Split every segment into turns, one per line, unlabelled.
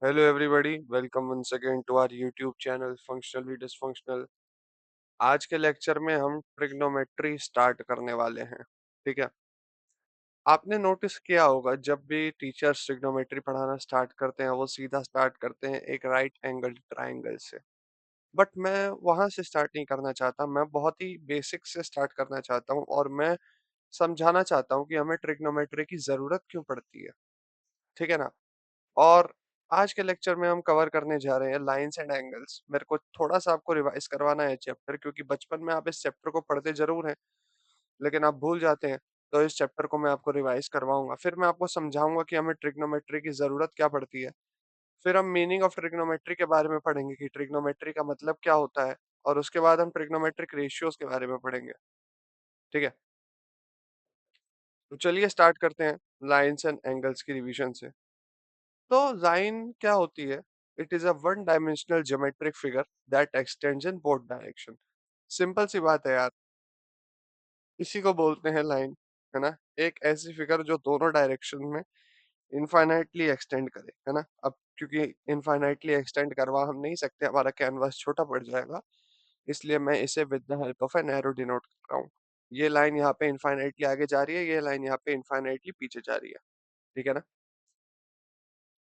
Hello everybody, welcome once again to our YouTube channel Functionally Dysfunctional। आज के lecture में हम ट्रिग्नोमेट्री स्टार्ट करने वाले हैं। ठीक है। आपने नोटिस किया होगा जब भी टीचर्स ट्रिग्नोमेट्री पढ़ाना स्टार्ट करते हैं वो सीधा स्टार्ट करते हैं एक राइट एंगल ट्राइंगल से। बट मैं वहां से स्टार्ट नहीं करना चाहता, मैं बहुत ही बेसिक से स्टार्ट करना चाहता हूँ और मैं समझाना चाहता हूँ कि हमें ट्रिग्नोमेट्री की जरूरत क्यों पड़ती है। ठीक है ना। और आज के लेक्चर में हम कवर करने जा रहे हैं लाइंस एंड एंगल्स। मेरे को थोड़ा सा आपको रिवाइज करवाना है चैप्टर, क्योंकि बचपन में आप इस चैप्टर को पढ़ते जरूर हैं लेकिन आप भूल जाते हैं। तो इस चैप्टर को मैं आपको रिवाइज करवाऊंगा, फिर मैं आपको समझाऊंगा कि हमें ट्रिग्नोमेट्री की जरूरत क्या पड़ती है। फिर हम मीनिंग ऑफ ट्रिग्नोमेट्री के बारे में पढ़ेंगे कि ट्रिग्नोमेट्री का मतलब क्या होता है, और उसके बाद हम ट्रिग्नोमेट्रिक रेशियोज के बारे में पढ़ेंगे। ठीक है। तो चलिए स्टार्ट करते हैं लाइंस एंड एंगल्स की रिवीजन से। तो लाइन क्या होती है? It is a one dimensional geometric figure that extends in both direction. Simple सी बात है यार, इसी को बोलते हैं लाइन। है ना। एक ऐसी फिगर जो दोनों डायरेक्शन में इनफाइनाइटली एक्सटेंड करे। है ना। अब क्योंकि इनफाइनाइटली एक्सटेंड करवा हम नहीं सकते, हमारा कैनवास छोटा पड़ जाएगा, इसलिए मैं इसे with the help of an arrow denote करता हूँ। ये लाइन यहाँ पे इनफाइनाइटली आगे जा रही है, ये लाइन यहाँ पे इनफाइनाइटली पीछे जा रही है। ठीक है ना।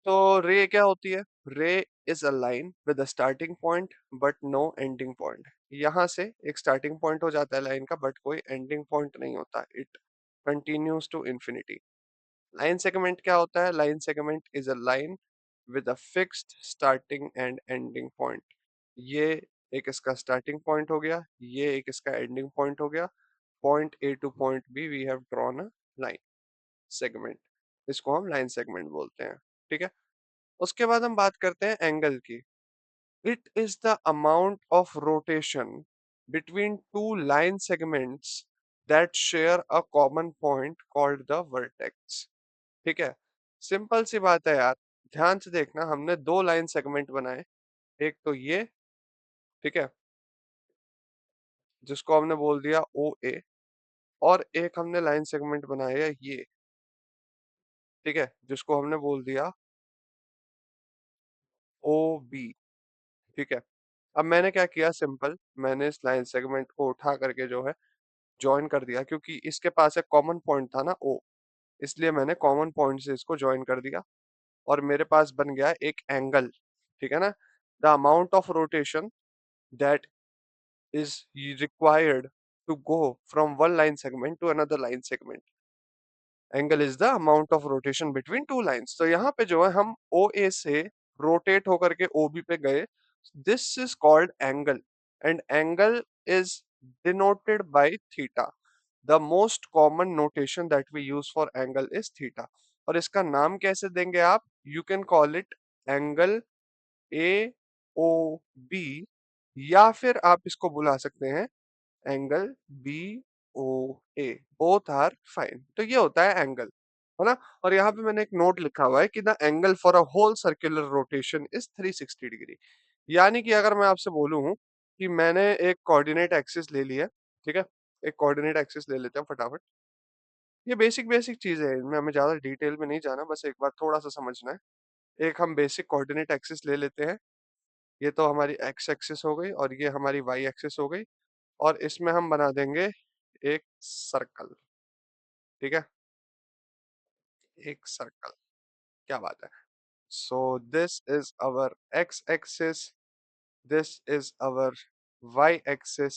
तो रे क्या होती है? Ray is a line with a starting point but no ending point. यहाँ से एक स्टार्टिंग पॉइंट हो जाता है लाइन का, बट कोई एंडिंग पॉइंट नहीं होता। It continues to infinity. Line segment क्या होता है? Line segment is a line with a fixed starting and ending point. ये एक इसका स्टार्टिंग पॉइंट हो गया, ये एक इसका एंडिंग पॉइंट हो गया। Point A to point B we have drawn a line segment. इसको हम लाइन सेगमेंट बोलते हैं। ठीक है। उसके बाद हम बात करते हैं एंगल की। It is the amount of rotation between to line segments that share a common point called the vertex. ठीक है। सिंपल सी बात है यार, ध्यान से देखना, हमने दो लाइन सेगमेंट बनाए। एक तो ये, ठीक है, जिसको हमने बोल दिया ओ ए, और एक हमने लाइन सेगमेंट बनाया ये, ठीक है, जिसको हमने बोल दिया ओ बी। ठीक है। अब मैंने क्या किया, सिंपल, मैंने इस लाइन सेगमेंट को उठा करके जो है ज्वाइन कर दिया, क्योंकि इसके पास एक कॉमन पॉइंट था ना ओ, इसलिए मैंने कॉमन पॉइंट से इसको ज्वाइन कर दिया और मेरे पास बन गया एक एंगल। ठीक है ना। The amount of rotation that is required to go from one line segment to another line segment. Angle is the amount of rotation between two lines. तो यहाँ पे जो है हम ओ ए से रोटेट होकर के ओ बी पे गए। This is called angle, and angle is denoted by theta. The most common notation that we use for angle is theta. और इसका नाम कैसे देंगे आप? You can call it angle A O B, या फिर आप इसको बुला सकते हैं angle B O A. Both are fine. तो ये होता है एंगल, है ना। और यहाँ पे मैंने एक नोट लिखा हुआ है कि the angle for a whole circular rotation is 360 degree. यानी कि अगर मैं आपसे बोलूं कि मैंने एक कोऑर्डिनेट एक्सिस ले लिया, ठीक है, एक कोऑर्डिनेट एक्सिस ले लेते हैं फटाफट। ये बेसिक बेसिक चीजें हैं, इनमें हमें ज्यादा डिटेल में नहीं जाना, बस एक बार थोड़ा सा समझना है। एक हम बेसिक कोऑर्डिनेट एक्सिस ले लेते हैं। ये तो हमारी एक्स एक्सिस हो गई और ये हमारी वाई एक्सिस हो गई, और इसमें हम बना देंगे एक सर्कल। ठीक है। एक सर्कल। क्या बात है। So this is our X axis, this is our Y axis,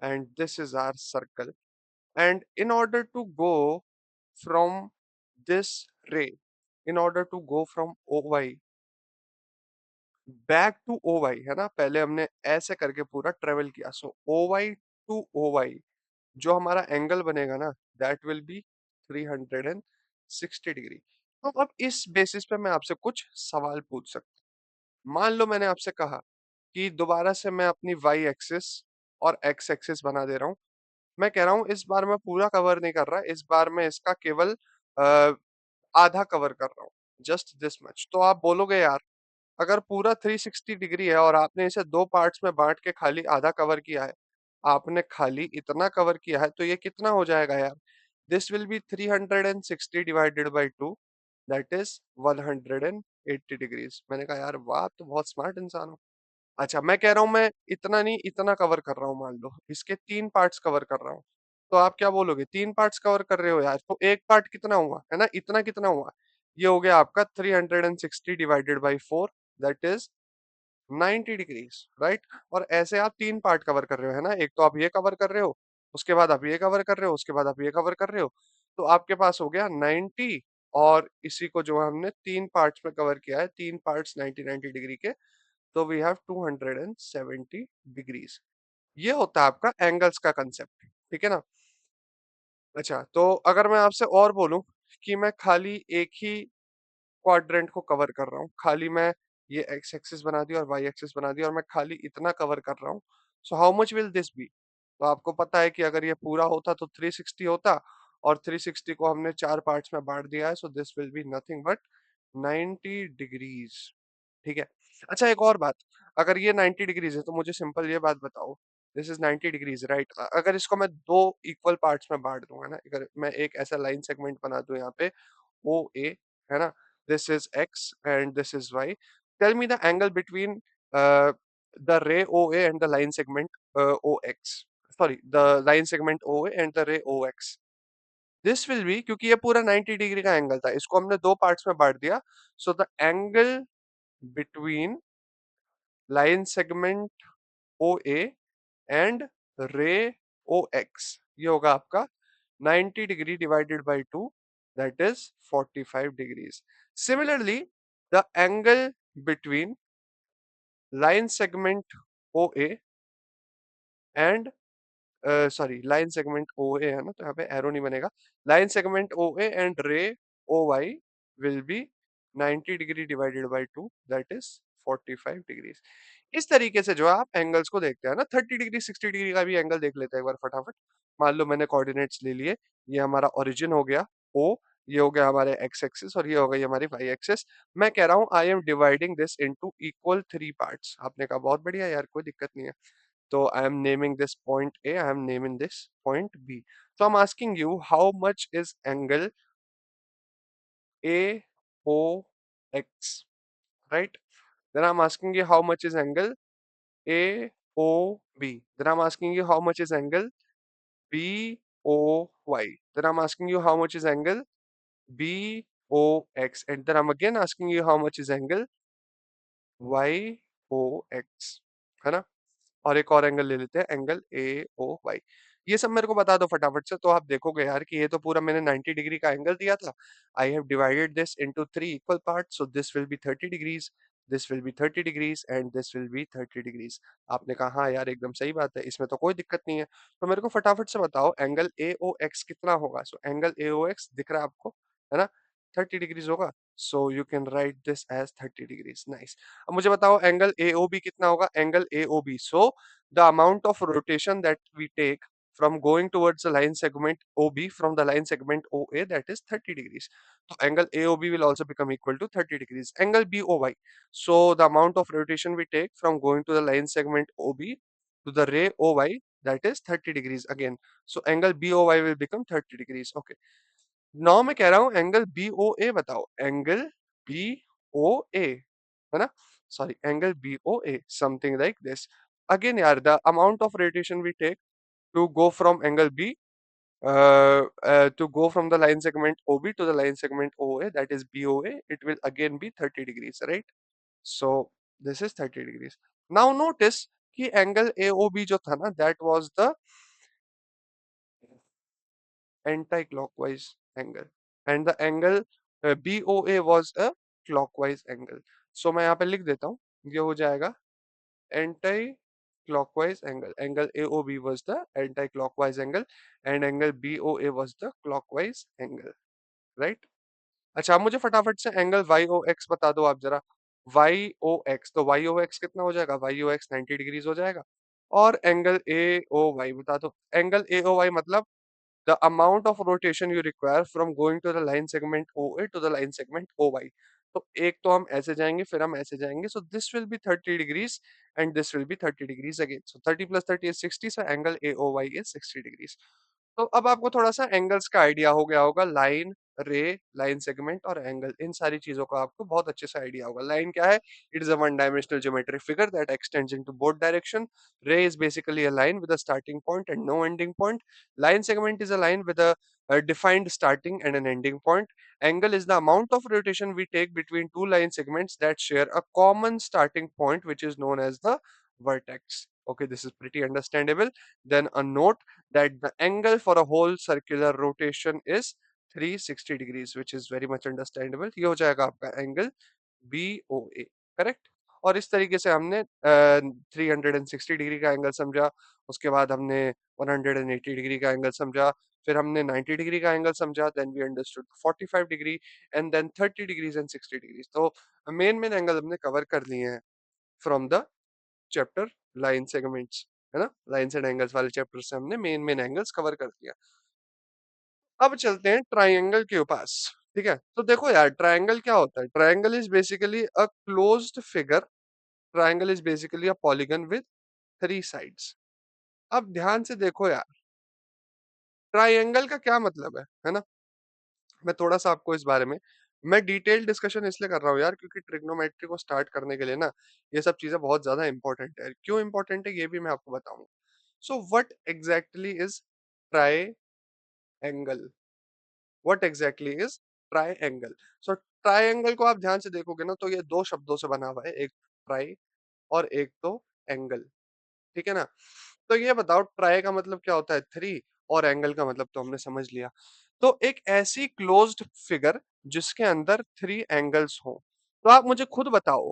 and this is our circle. And in order to go from this ray, in order to go from O Y back to O Y, है ना, पहले हमने ऐसे करके पूरा travel किया। So O Y to O Y जो हमारा एंगल बनेगा ना, दैट विल बी 360 डिग्री। तो अब इस बेसिस पे मैं आपसे कुछ सवाल पूछ सकता हूँ। मान लो मैंने आपसे कहा कि दोबारा से मैं अपनी वाई एक्सिस और एक्स एक्सिस बना दे रहा हूँ। मैं कह रहा हूँ इस बार मैं पूरा कवर नहीं कर रहा, इस बार मैं इसका केवल अ, आधा कवर कर रहा हूँ, जस्ट दिस मच। तो आप बोलोगे यार, अगर पूरा 360 डिग्री है और आपने इसे दो पार्ट्स में बांट के खाली आधा कवर किया है, आपने खाली इतना कवर किया है, तो ये कितना हो जाएगा यार? This will be 360 divided by 2, that is 180 degrees. मैंने कहा यार वाह, आप तो बहुत स्मार्ट इंसान हो। अच्छा, मैं कह रहा हूँ मैं इतना नहीं, इतना कवर कर रहा हूँ, मान लो इसके 3 पार्ट्स कवर कर रहा हूँ। तो आप क्या बोलोगे? 3 पार्ट्स कवर कर रहे हो यार, तो एक पार्ट कितना हुआ? है ना? इतना कितना हुआ? ये हो गया आपका 360 divided by 4, that is 90 degrees, right? और ऐसे आप 3 पार्ट कवर कर रहे हो, है ना? एक तो आप ये कवर कर रहे हो, उसके बाद आप ये कवर कर रहे हो, उसके बाद आप ये कवर कर रहे हो। तो आपके पास हो गया 90, और इसी को जो हमने 3 पार्ट्स में कवर किया है, 3 पार्ट्स 90 90 डिग्री के, तो वी हैव 270 डिग्रीज। ये होता है आपका एंगल्स का कंसेप्ट, ठीक है ना? अच्छा, तो अगर मैं आपसे और बोलूं कि मैं खाली एक ही क्वाड्रेंट को कवर कर रहा हूँ, खाली मैं ये एक्स एक्सिस बना दी और वाई एक्सिस बना दी, और मैं खाली इतना कवर कर रहा हूँ, so how much will this be? तो आपको पता है कि अगर ये पूरा होता तो 360 होता, और 360 को हमने 4 पार्ट्स में बांट दिया है, so this will be nothing but 90 degrees, ठीक है? अच्छा, एक और बात, अगर ये 90 डिग्रीज है तो मुझे सिंपल ये बात बताओ, दिस इज 90 डिग्रीज, राइट? अगर इसको मैं दो इक्वल पार्ट्स में बांट दूंगा ना, अगर मैं एक ऐसा लाइन सेगमेंट बना दूं यहाँ पे ओ ए, है ना? This is X and this is Y. Tell me the angle between the ray OA and the line segment OX. Sorry, the line segment OA and the ray OX. This will be, क्योंकि ये पूरा 90 degree का angle था, इसको हमने दो parts में बांट दिया, so the angle between line segment OA and ray OX, ये होगा आपका 90 degree divided by 2, that is 45 degrees. Similarly, the angle between line segment OA and sorry, line segment O A है ना, तो यहाँ पे एरो नहीं बनेगा, line segment O A and ray O Y will be 90 degree divided by 2, that is 45 degrees. इस तरीके से जो है आप एंगल्स को देखते हैं ना, 30 डिग्री 60 डिग्री का भी एंगल देख लेते हैं एक बार फटाफट। मान लो मैंने कोऑर्डिनेट्स ले लिए, ये हमारा ओरिजिन हो गया ओ, ये हो गया हमारे एक्स एक्सिस, और ये हो गई हमारी वाई एक्सिस। मैं कह रहा हूँ I am dividing this into equal 3 parts. आपने कहा बहुत बढ़िया यार, कोई दिक्कत नहीं है। So I am naming this point A, I am naming this point B. So I'm asking you how much is angle AOX, right? Then I'm asking you how much is angle AOB. Then I'm asking you how much is angle BOY. Then I'm asking you how much is angle BOX. And then I'm again asking you how much is angle YOX. है ना? और एक और angle ले लेते हैं, angle A O Y. ये सब मेरे को बता दो फटाफट से, तो आप देखोगे यार कि ये तो पूरा मैंने 90 डिग्री का एंगल दिया था। I have divided this into 3 equal parts, so this will be 30 degrees, this will be 30 degrees and this will be 30 degrees. आपने कहा हाँ यार एकदम सही बात है, इसमें तो कोई दिक्कत नहीं है। तो मेरे को फटाफट से बताओ एंगल ए ओ एक्स कितना होगा? So angle A O x दिख रहा है आपको, है ना? 30 डिग्रीज होगा, so you can write this as 30 degrees. Nice. अब मुझे बताओ एंगल AOB कितना होगा? Angle AOB, so the amount of rotation that we take from going towards the line segment OB from the line segment OA, that is 30 degrees. So angle AOB will also become equal to 30 degrees. Angle BOY, so the amount of rotation we take from going to the line segment OB to the ray OY, that is 30 degrees again. So angle BOY will become 30 degrees. Okay. Now मैं कह रहा हूं angle B O ए बताओ, angle B O A, है ना? Sorry, angle B O A, something like this. Again यार, the amount of radiation we take to go from angle B to go from the line segment OB to the line segment OA, that is BOA, it will again be 30 degrees, right? So this is 30 degrees. Now notice कि angle AOB जो था ना, that was the anti-clockwise angle, and the angle BOA was a clockwise angle. So मैं यहाँ पे लिख देता हूँ, ये हो जाएगा anti-clockwise angle. Angle AOB was the anti-clockwise angle and angle BOA was the clockwise angle, right? अच्छा, अब मुझे फटाफट से एंगल YOX बता दो आप जरा। YOX, तो YOX कितना हो जाएगा? YOX 90 डिग्रीज हो जाएगा। और एंगल AOY बता दो। एंगल AOY मतलब the amount of rotation you require from going to the line segment OA to the line segment OY. तो एक तो हम ऐसे जाएंगे, फिर हम ऐसे जाएंगे, so this will be 30 degrees and this will be 30 degrees again. So 30 plus 30 is 60, so angle AOY is 60 degrees. तो अब आपको थोड़ा सा एंगल्स का आइडिया हो गया होगा, लाइन रे, लाइन सेगमेंट और एंगल, इन सारी चीजों का आपको बहुत अच्छे से आइडिया होगा। लाइन क्या है? It is a one dimensional geometric figure that extends into both direction. Ray is basically a line with a starting point and no ending point. Line segment is a line with a defined starting and an ending point. Angle is the amount of rotation we take between two line segments that share a common starting point, which is known as the vertex. Okay, this is pretty understandable. Then a note that the angle for a whole circular rotation is 360 degrees, which is very much understandable. ये हो जाएगा आपका angle BOA, correct. और इस तरीके से हमने 360 degree का एंगल समझा, उसके बाद हमने 180 डिग्री का एंगल समझा, फिर हमने 90 डिग्री का एंगल समझा, then we understood 45 degree and then 30 degrees and 60 degrees. तो मेन मेन एंगल हमने कवर कर लिए हैं from the chapter line segments, है ना। लाइन्स एंड एंगल्स वाले चैप्टर से हमने मेन मेन एंगल्स कवर कर दिया। अब चलते हैं ट्राइंगल के पास। ठीक है, तो देखो यार, ट्राइंगल क्या होता है? Triangle is basically a closed figure. Triangle is basically a polygon with three sides. अब ध्यान से देखो यार, ट्राइंगल का क्या मतलब है ना। मैं थोड़ा सा आपको इस बारे में, मैं डिटेल डिस्कशन इसलिए कर रहा हूँ यार, क्योंकि ट्रिग्नोमेट्री को स्टार्ट करने के लिए ना ये सब चीजें बहुत ज्यादा इंपॉर्टेंट है। क्यों इंपॉर्टेंट है ये भी मैं आपको बताऊंगा। So what exactly is triangle? What exactly is triangle? So triangle को आप ध्यान से देखोगे ना, तो ये दो शब्दों से बना हुआ है, एक ट्राई और एक तो एंगल। ठीक है ना। तो ये बताओ, ट्राई का मतलब क्या होता है? थ्री, और एंगल का मतलब तो हमने समझ लिया। तो एक ऐसी क्लोज्ड फिगर जिसके अंदर थ्री एंगल्स हो। तो आप मुझे खुद बताओ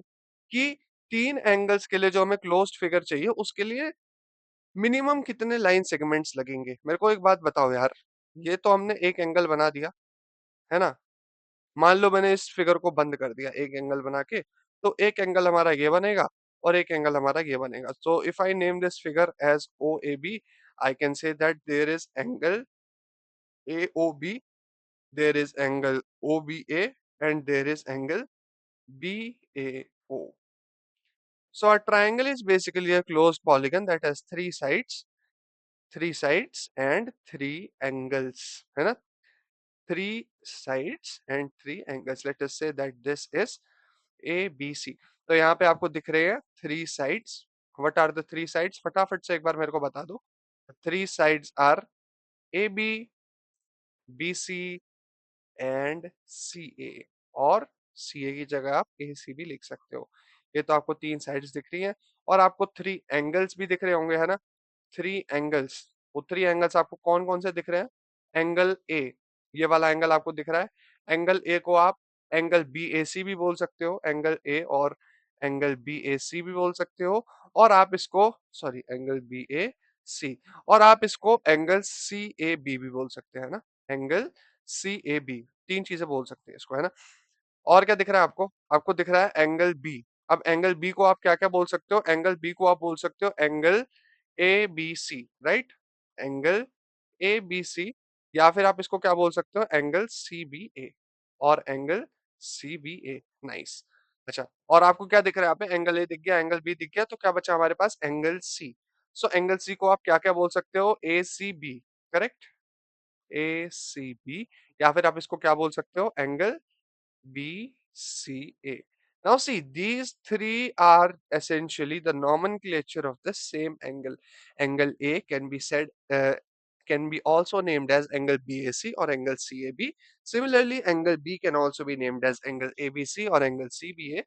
कि तीन एंगल्स के लिए जो हमें क्लोज्ड फिगर चाहिए, उसके लिए मिनिमम कितने लाइन सेगमेंट्स लगेंगे? मेरे को एक बात बताओ यार। ये तो हमने एक एंगल बना दिया, है ना। मान लो मैंने इस फिगर को बंद कर दिया एक एंगल बना के, तो एक एंगल हमारा ये बनेगा और एक एंगल हमारा ये बनेगा। So if I name this figure as O A B, I can say that there is angle A O B, there is angle O B A, and there is angle B A O. So a triangle is basically a closed polygon that has three sides and three angles, है ना। Three sides and three angles. Let us say that this is A B C. तो यहाँ पे आपको दिख रहे हैं three sides. What are the three sides? फटाफट से एक बार मेरे को बता दो। Three sides are A B, B C and C A, और सी ए की जगह आप ए सी भी लिख सकते हो। ये तो आपको तीन साइड्स दिख रही हैं, और आपको थ्री एंगल्स भी दिख रहे होंगे, है ना। थ्री एंगल्स, वो थ्री एंगल्स आपको कौन कौन से दिख रहे हैं? एंगल ए, ये वाला एंगल आपको दिख रहा है। एंगल ए को आप एंगल बी ए सी भी बोल सकते हो, एंगल ए और एंगल बी ए सी भी बोल सकते हो। और आप इसको, सॉरी, एंगल बी ए सी, और आप इसको एंगल सी ए बी भी बोल सकते हैं ना। एंगल सी ए बी, तीन चीजें बोल सकते हैं इसको, है ना। और क्या दिख रहा है आपको? आपको दिख रहा है एंगल बी। अब एंगल बी को आप क्या क्या बोल सकते हो? एंगल बी को आप बोल सकते हो angle A B C, right. Angle A B C, या फिर आप इसको क्या बोल सकते हो? एंगल सी बी ए, और एंगल सी बी ए। नाइस। अच्छा, और आपको क्या दिख रहा है? यहाँ पे एंगल ए दिख गया, एंगल बी दिख गया, तो क्या बचा हमारे पास? Angle C. So angle C को आप क्या क्या बोल सकते हो? ए सी बी, करेक्ट। ए सी बी, या फिर आप इसको क्या बोल सकते हो? Angle BCA. Now see, these three are essentially the nomenclature of the same angle. Angle A can be said, can be also named as angle BAC or angle CAB. Similarly, angle B can also be named as angle ABC or angle CBA.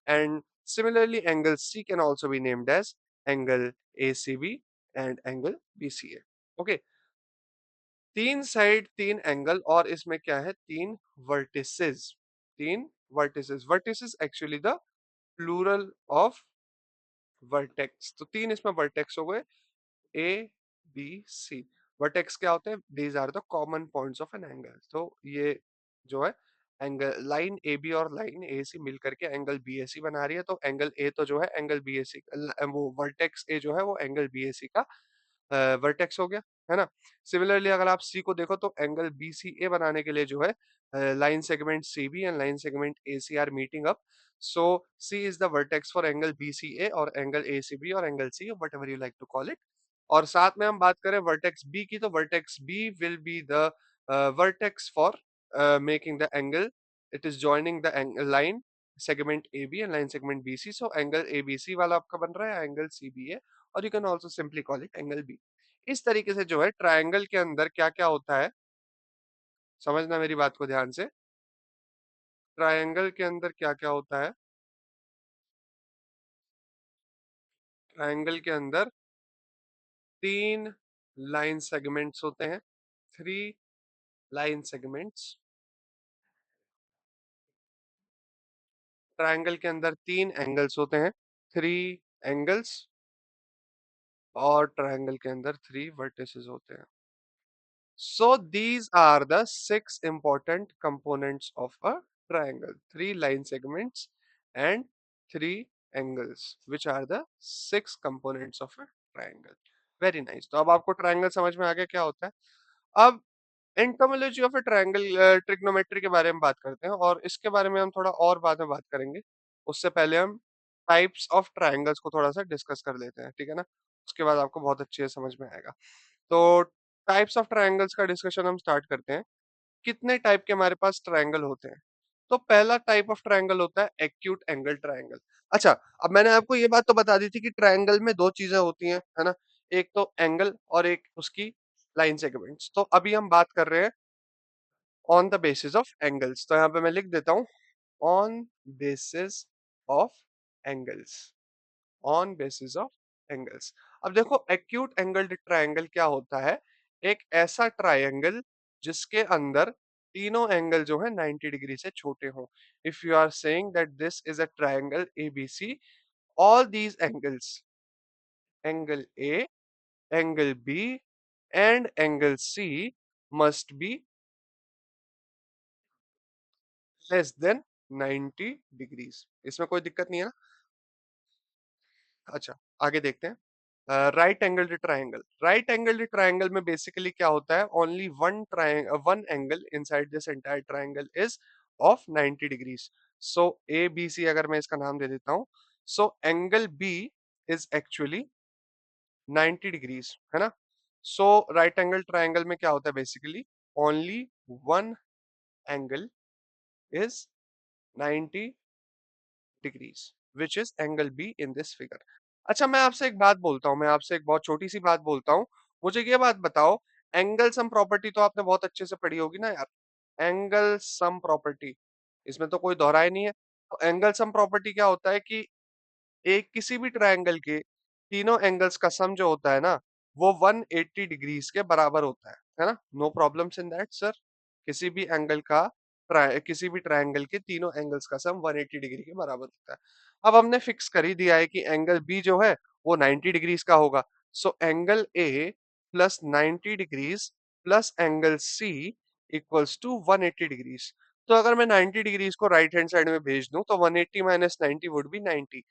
And similarly, angle C can also be named as angle ACB and angle BCA. Okay. तीन side, तीन angle, और इसमें क्या है? तीन vertices. तीन vertices. Vertices actually the plural of vertex. तो तीन इसमें वर्टेक्स हो गए, ए बी सी। वर्टेक्स क्या होते हैं? These are the common points of an angle. तो ये जो है एंगल, लाइन ए बी और लाइन ए सी मिलकर के एंगल बी ए सी बना रही है। तो एंगल ए तो जो है एंगल बी ए सी, वो वर्टेक्स ए जो है वो एंगल बी ए सी का वर्टेक्स हो गया, है ना। सिमिलरली अगर आप सी को देखो, तो एंगल बी सी ए बनाने के लिए जो है line segment C B and line segment A C are meeting up. So C is the vertex for angle B C A और एंगल ए सी बी और angle C, whatever you like to call it. और साथ में हम बात करें vertex B की, तो vertex B will be the vertex for making the angle, it is joining the line segment AB and line segment BC. So angle ABC वाला आपका बन रहा है एंगल CBA, और you can also simply call it angle B. इस तरीके से जो है ट्रायंगल के अंदर क्या क्या होता है, समझना मेरी बात को ध्यान से। ट्रायंगल के अंदर क्या क्या होता है, ट्रायंगल के अंदर तीन लाइन सेगमेंट्स होते हैं, थ्री लाइन सेगमेंट्स। ट्रायंगल के अंदर तीन एंगल्स होते हैं, थ्री एंगल्स, और ट्रायंगल के अंदर थ्री वर्टिसेस होते हैं। So these are the six important components of a triangle. Three line segments and three angles, which are the six components of a triangle. Very nice. तो अब आपको triangle समझ में आ गया क्या होता है। अब entomology of A triangle, trigonometry के बारे में बात करते हैं, और इसके बारे में हम थोड़ा और बाद में बात करेंगे। उससे पहले हम टाइप्स ऑफ ट्रायंगल्स को थोड़ा सा डिस्कस कर लेते हैं, ठीक है ना। उसके बाद आपको बहुत अच्छे से समझ में आएगा। तो टाइप्स ऑफ ट्रायंगल्स का डिस्कशन हम स्टार्ट करते हैं। कितने टाइप के हमारे पास ट्रायंगल होते हैं? तो पहला टाइप ऑफ ट्रायंगल होता है एक्यूट एंगल ट्रायंगल। अच्छा, अब मैंने आपको ये बात तो बता दी थी कि ट्रायंगल में दो चीजें होती हैं, है ना। एक तो एंगल और एक उसकी लाइन सेगमेंट्स। तो अभी हम बात कर रहे हैं on the basis of angles. तो यहाँ पे मैं लिख देता हूँ on basis of angles, on basis of angles. अब देखो एक्यूट एंगल ट्रायंगल क्या होता है, एक ऐसा ट्रायंगल जिसके अंदर तीनों एंगल जो है 90 डिग्री से छोटे हों। If you are saying that this is a triangle ABC, all these angles, angle A, angle B and angle C must be less than 90 degrees। इसमें कोई दिक्कत नहीं है ना। अच्छा, आगे देखते हैं। Right angle triangle, right angle triangle में बेसिकली क्या होता है, only one angle inside this entire triangle is of 90 degrees. So A B C अगर मैं इसका नाम दे देता हूं, so angle B is actually 90 degrees, है ना। सो राइट एंगल ट्रायंगल में क्या होता है, basically only one angle is 90 degrees which is angle be in this figure. अच्छा, मैं आपसे एक बात बोलता हूँ, मैं आपसे एक बहुत छोटी सी बात बोलता हूँ। मुझे ये बात बताओ, एंगल सम प्रॉपर्टी तो आपने बहुत अच्छे से पढ़ी होगी ना यार। एंगल सम प्रॉपर्टी, इसमें तो कोई दोहराई नहीं है। तो एंगल सम प्रॉपर्टी क्या होता है कि एक किसी भी ट्रायंगल के तीनों एंगल्स का सम जो होता है ना, वो 180 डिग्रीज के बराबर होता है ना। No problems in that sir. किसी भी एंगल का किसी भी ट्रायंगल के तीनों एंगल्स का सम 180 डिग्री के बराबर होता है। अब हमने फिक्स कर ही दिया है कि एंगल बी जो है वो 90 डिग्रीज का होगा। So angle A plus 90 degrees plus angle C equals to 180 degrees. तो अगर मैं 90 डिग्रीज को राइट हैंड साइड में भेज दूं तो 180 minus 90 would be 90।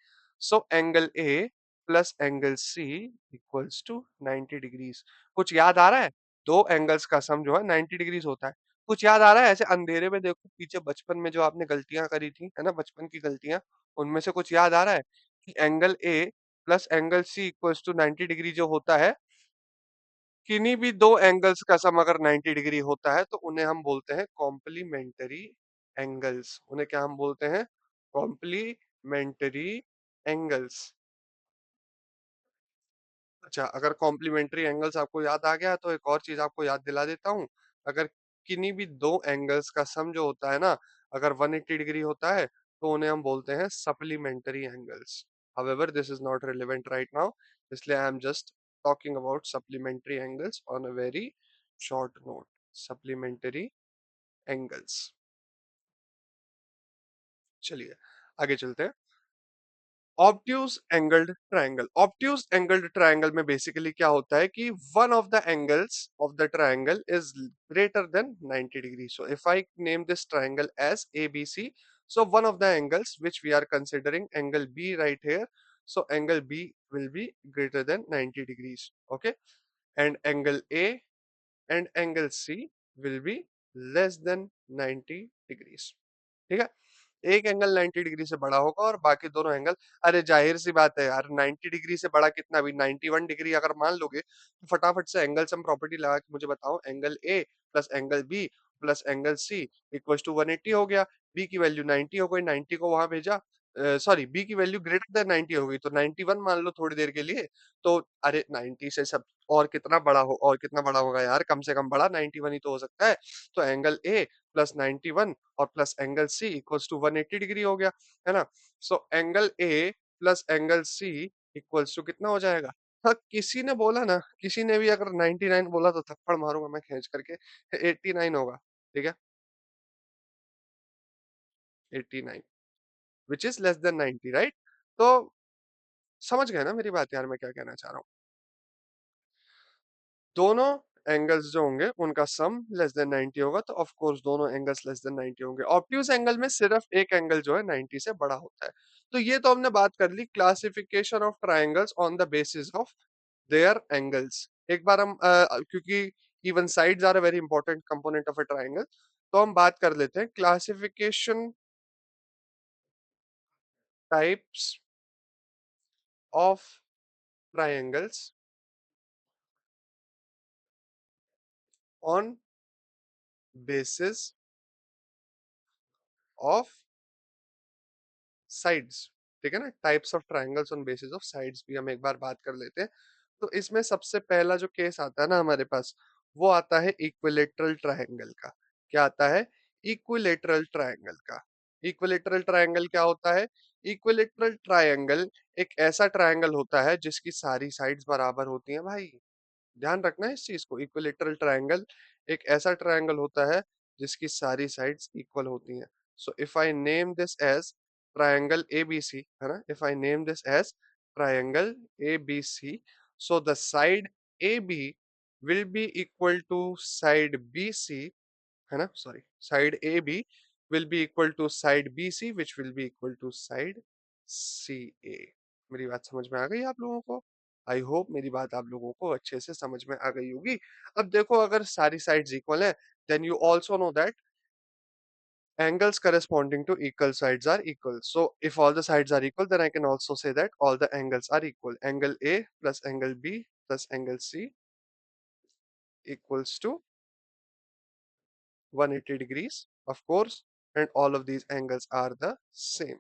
So angle A plus angle C equals to 90 degrees. कुछ याद आ रहा है? दो एंगल्स का सम जो है 90 डिग्रीज होता है। कुछ याद आ रहा है? ऐसे अंधेरे में देखो पीछे बचपन में जो आपने गलतियां करी थी, है ना, बचपन की गलतियां, उनमें से कुछ याद आ रहा है कि angle A plus angle C equals to 90 degree जो होता है, किन्हीं भी दो एंगल्स का सम अगर 90 डिग्री होता है तो उन्हें हम बोलते हैं कॉम्प्लीमेंटरी एंगल्स। उन्हें क्या हम बोलते हैं? Complementary angles. अच्छा, अगर कॉम्प्लीमेंट्री एंगल्स आपको याद आ गया तो एक और चीज आपको याद दिला देता हूँ। अगर किन्हीं भी दो एंगल्स का सम जो होता है ना, अगर 180 डिग्री होता है तो उन्हें हम बोलते हैं supplementary angles. However this is not relevant right now, इसलिए I am just talking about supplementary angles on a very short note. Supplementary angles. चलिए आगे चलते हैं। Obtuse angled triangle, obtuse angled triangle में बेसिकली क्या होता है कि one of the angles of the triangle is greater than 90 degree. So if I name this triangle as ABC, so one of the angles which we are considering angle B right here, so angle B will be greater than 90 degrees, okay, and angle A and angle C will be less than 90 degrees, ठीक है। एक angle 90 degree से बड़ा होगा और बाकी दोनों angle, अरे जाहिर सी बात है यार, 90 डिग्री से बड़ा कितना भी 91 डिग्री अगर मान लोगे तो फटाफट से एंगल सम प्रॉपर्टी लगा के मुझे बताओ angle A plus angle B plus angle C equals to 180 हो गया। बी की वैल्यू 90 हो गई, 90 को वहां भेजा, सॉरी बी की वैल्यू ग्रेटर देन 90 हो गई तो 91 मान लो थोड़ी देर के लिए। तो अरे 90 से सब और कितना बड़ा हो, और कितना बड़ा होगा यार, कम से कम बड़ा 91 ही तो हो सकता है। तो एंगल ए प्लस 91 और plus angle C equals to 180 degree हो गया, है ना। So angle A plus angle C equals to कितना हो जाएगा। हाँ, किसी ने बोला ना, किसी ने भी अगर 99 बोला तो थप्पड़ मारूंगा मैं खींच करके। 89 होगा, ठीक है, 89 which is less than 90, right. तो समझ गए ना मेरी बात यार, मैं क्या कहना चाह रहा हूँ। दोनों एंगल्स जो होंगे उनका सम लेस देन 90 होगा, तो ऑफ कोर्स दोनों एंगल्स लेस देन 90 होंगे। ऑब्ट्यूज एंगल में सिर्फ एक एंगल जो है 90 से बड़ा होता है। तो ये तो हमने बात कर ली classification of triangles on the basis of their angles. एक बार हम क्योंकि even sides are a very important component of a triangle, तो हम बात कर लेते हैं classification types of triangles on basis of sides. ठीक है ना, types of triangles on basis of sides भी हम एक बार बात कर लेते हैं। तो इसमें सबसे पहला जो केस आता है ना हमारे पास, वो आता है इक्विलेटरल ट्रायंगल का। क्या आता है? इक्विलेटरल ट्रायंगल का। इक्विलेटरल ट्रायंगल क्या होता है? इक्विलेटरल ट्रायंगल एक ऐसा ट्रायंगल होता है जिसकी सारी साइड्स बराबर होती हैं भाई। ध्यान रखना है इस चीज को, इक्विलेटरल ट्रायंगल एक ऐसा ट्रायंगल होता है जिसकी सारी साइड्स इक्वल होती हैं। So if I name this as triangle ABC, है ना, if I name this as triangle ABC, so the side AB will be equal to side BC, है ना, sorry, side AB will be equal to side BC which will be equal to side CA। मेरी बात समझ में आ गई आप लोगों को? आई होप मेरी बात आप लोगों को अच्छे से समझ में आ गई होगी। अब देखो, अगर सारी साइड्स इक्वल है, then you also know that angles corresponding to equal sides are equal. So if all the sides are equal, then I can also say that all the angles are equal. Angle A plus angle B plus angle C equals to 180 degrees, of course, and all of these angles are the same.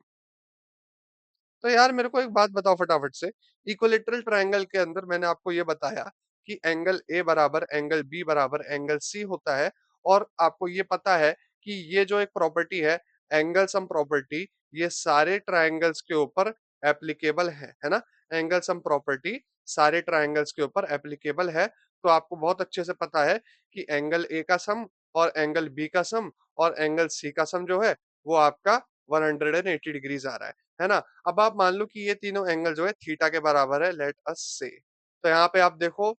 तो यार मेरे को एक बात बताओ फटाफट से, equilateral triangle के अंदर मैंने आपको ये बताया कि एंगल ए बराबर एंगल बी बराबर एंगल सी होता है, और आपको ये पता है कि ये जो एक प्रॉपर्टी है, एंगल सम प्रॉपर्टी, ये सारे ट्रायंगल्स के ऊपर एप्लीकेबल है ना। एंगल सम प्रॉपर्टी सारे ट्रायंगल्स के ऊपर एप्लीकेबल है। तो आपको बहुत अच्छे से पता है कि एंगल ए का सम और एंगल बी का सम और एंगल सी का सम जो है वो आपका 180 डिग्रीज आ रहा है ना। अब आप मान लो कि ये तीनों एंगल जो है थीटा के बराबर है, लेट अस से। तो यहाँ पे आप देखो,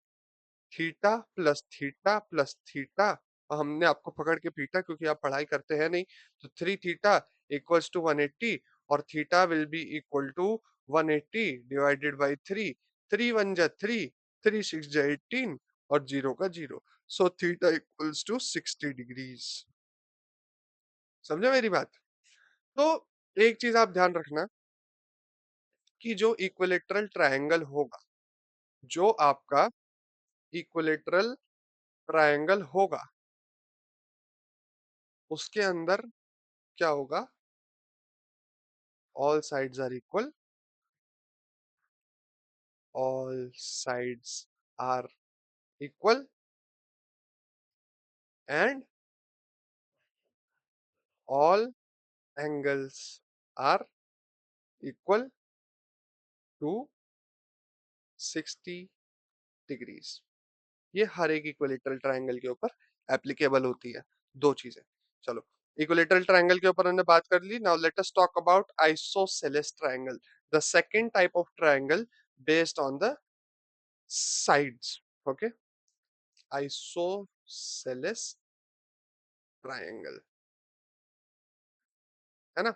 theta plus theta plus theta, और हमने आपको पकड़ के पीटा क्योंकि आप पढ़ाई करते हैं नहीं। तो 3 थीटा इक्वल्स टू 180, और theta will be equal to 180 divided by 3। 3 1 जा 3, 3 6 जा 18, और जीरो का zero. So theta equals to 60 degrees. समझे मेरी बात? तो एक चीज आप ध्यान रखना कि जो इक्विलेटरल ट्रायंगल होगा, जो आपका इक्विलेटरल ट्रायंगल होगा, उसके अंदर क्या होगा? All sides are equal, all sides are equal, and all angles are equal to 60 degrees. ये हर एक इक्विलेटरल ट्रायंगल के ऊपर एप्लीकेबल होती है, दो चीजें। चलो, इक्विलेटरल ट्रायंगल के ऊपर हमने बात कर ली। Now let us talk about isosceles triangle, the second type of triangle based on the sides. Okay, isosceles triangle, है ना।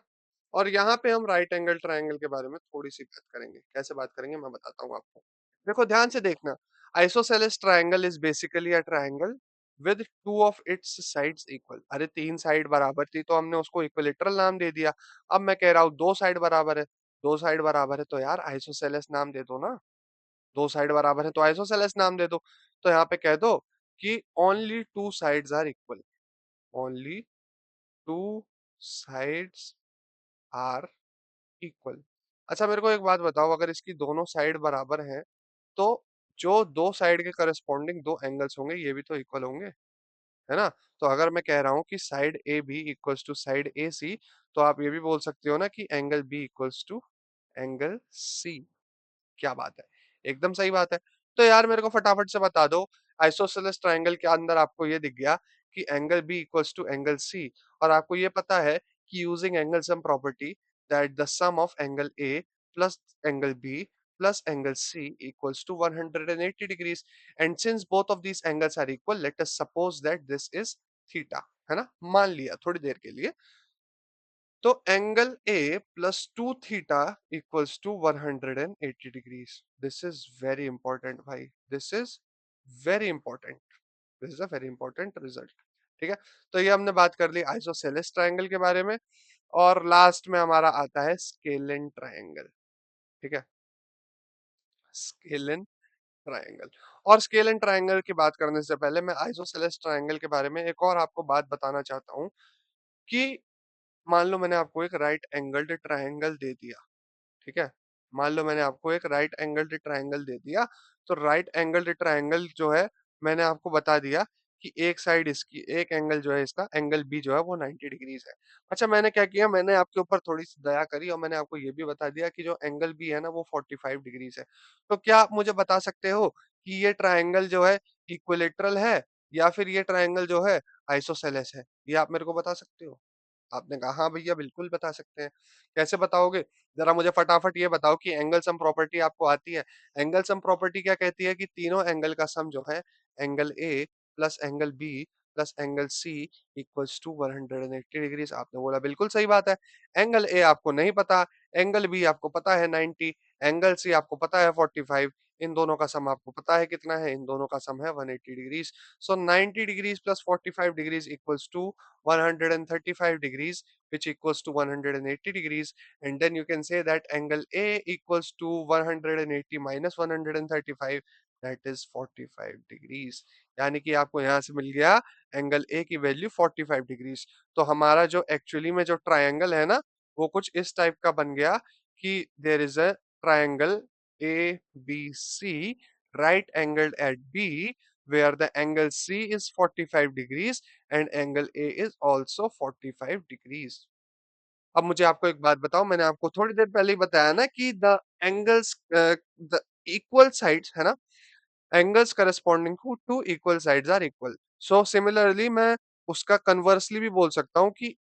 और यहाँ पे हम राइट एंगल ट्रायंगल के बारे में थोड़ी सी बात करेंगे। कैसे बात करेंगे मैं बताता हूँ आपको। देखो ध्यान से देखना, isosceles triangle is basically a triangle with two of its sides equal. अरे तीन साइड बराबर थी तो हमने उसको इक्विलेटरल नाम दे दिया। अब मैं कह रहा हूँ दो साइड बराबर है, दो साइड बराबर है तो यार आइसोसेलेस नाम दे दो ना। दो साइड बराबर है तो आइसोसेलेस नाम दे दो। तो यहाँ पे कह दो कि only two sides are equal. Only two sides are equal. अच्छा मेरे को एक बात बताओ, अगर इसकी दोनों साइड बराबर हैं तो जो दो साइड के करस्पॉन्डिंग दो एंगल्स होंगे ये भी तो इक्वल होंगे, है ना? तो अगर मैं कह रहा हूँ कि side A B equals to side A C, तो आप ये भी बोल सकते हो ना कि angle B equals to angle C. क्या बात है, एकदम सही बात है। तो यार मेरे को फटाफट से बता दो, आइसोसेलेस ट्रायंगल के अंदर आपको ये दिख गया कि angle B equals to angle C, और आपको ये पता है कि using angle some property that the sum of angle A plus angle B plus angle C equals to 180 degrees, and since both of these angles are equal, let us suppose that this is theta, है ना? मान लिया थोड़ी देर के लिए। तो angle A plus two theta equals to 180 degrees. This is very important भाई, this is very important, this is a very important result. ठीक है, तो ये हमने बात कर ली आइसोसेलेस ट्रायंगल के बारे में, और लास्ट में हमारा आता है स्केलन ट्रायंगल। ठीक है, स्केलन ट्रायंगल। और स्केलन ट्रायंगल की बात करने से पहले मैं आइसोसेलेस ट्रायंगल के बारे में एक और आपको बात बताना चाहता हूँ कि मान लो मैंने आपको एक राइट एंगल्ड ट्रायंगल दे दिया। ठीक है, मान लो मैंने आपको एक राइट एंगल्ड ट्रायंगल दे दिया, तो राइट एंगल्ड ट्रायंगल जो है, मैंने आपको बता दिया कि एक साइड इसकी, एक एंगल जो है इसका एंगल बी जो है वो 90 डिग्रीज है। अच्छा मैंने क्या किया, मैंने आपके ऊपर थोड़ी सी दया करी और मैंने आपको ये भी बता दिया कि जो एंगल बी है ना वो 45 डिग्रीज है। तो क्या आप मुझे बता सकते हो कि ये ट्रायंगल जो है इक्विलेटरल है या फिर ये ट्रायंगल जो है आइसोसेलेस है? ये आप मेरे को बता सकते हो? आपने कहा हाँ भैया बिल्कुल बता सकते हैं। कैसे बताओगे? जरा मुझे फटाफट ये बताओ कि एंगल सम प्रॉपर्टी आपको आती है? एंगल सम प्रॉपर्टी क्या कहती है कि तीनों एंगल का सम जो है, angle A plus angle B plus angle C equals to 180 degrees. आपने बोला बिल्कुल सही बात है। एंगल ए आपको नहीं पता, एंगल बी आपको पता है 90, एंगल सी आपको पता है 45, इन दोनों का सम आपको पता है कितना है? इन दोनों का सम है 180 degrees. So 90 degrees plus 45 degrees equals to 135 degrees, which equals to 180 degrees, and then you can say that angle A equals to 180 minus 135, that is 45 degrees। यानी कि आपको यहाँ से मिल गया एंगल ए की वैल्यू 45 डिग्रीज। तो हमारा जो एक्चुअली में जो ट्रायंगल है ना, वो कुछ इस टाइप का बन गया कि there is a triangle A B C right angled at B, where the angle C is 45 degrees and angle A is also 45 degrees। अब मुझे आपको एक बात बताओ, मैंने आपको थोड़ी देर पहले ही बताया ना कि the angles, the equal sides है ना, angles corresponding to equal sides are equal. So similarly मैं उसका कन्वर्सली भी बोल सकता हूँ कि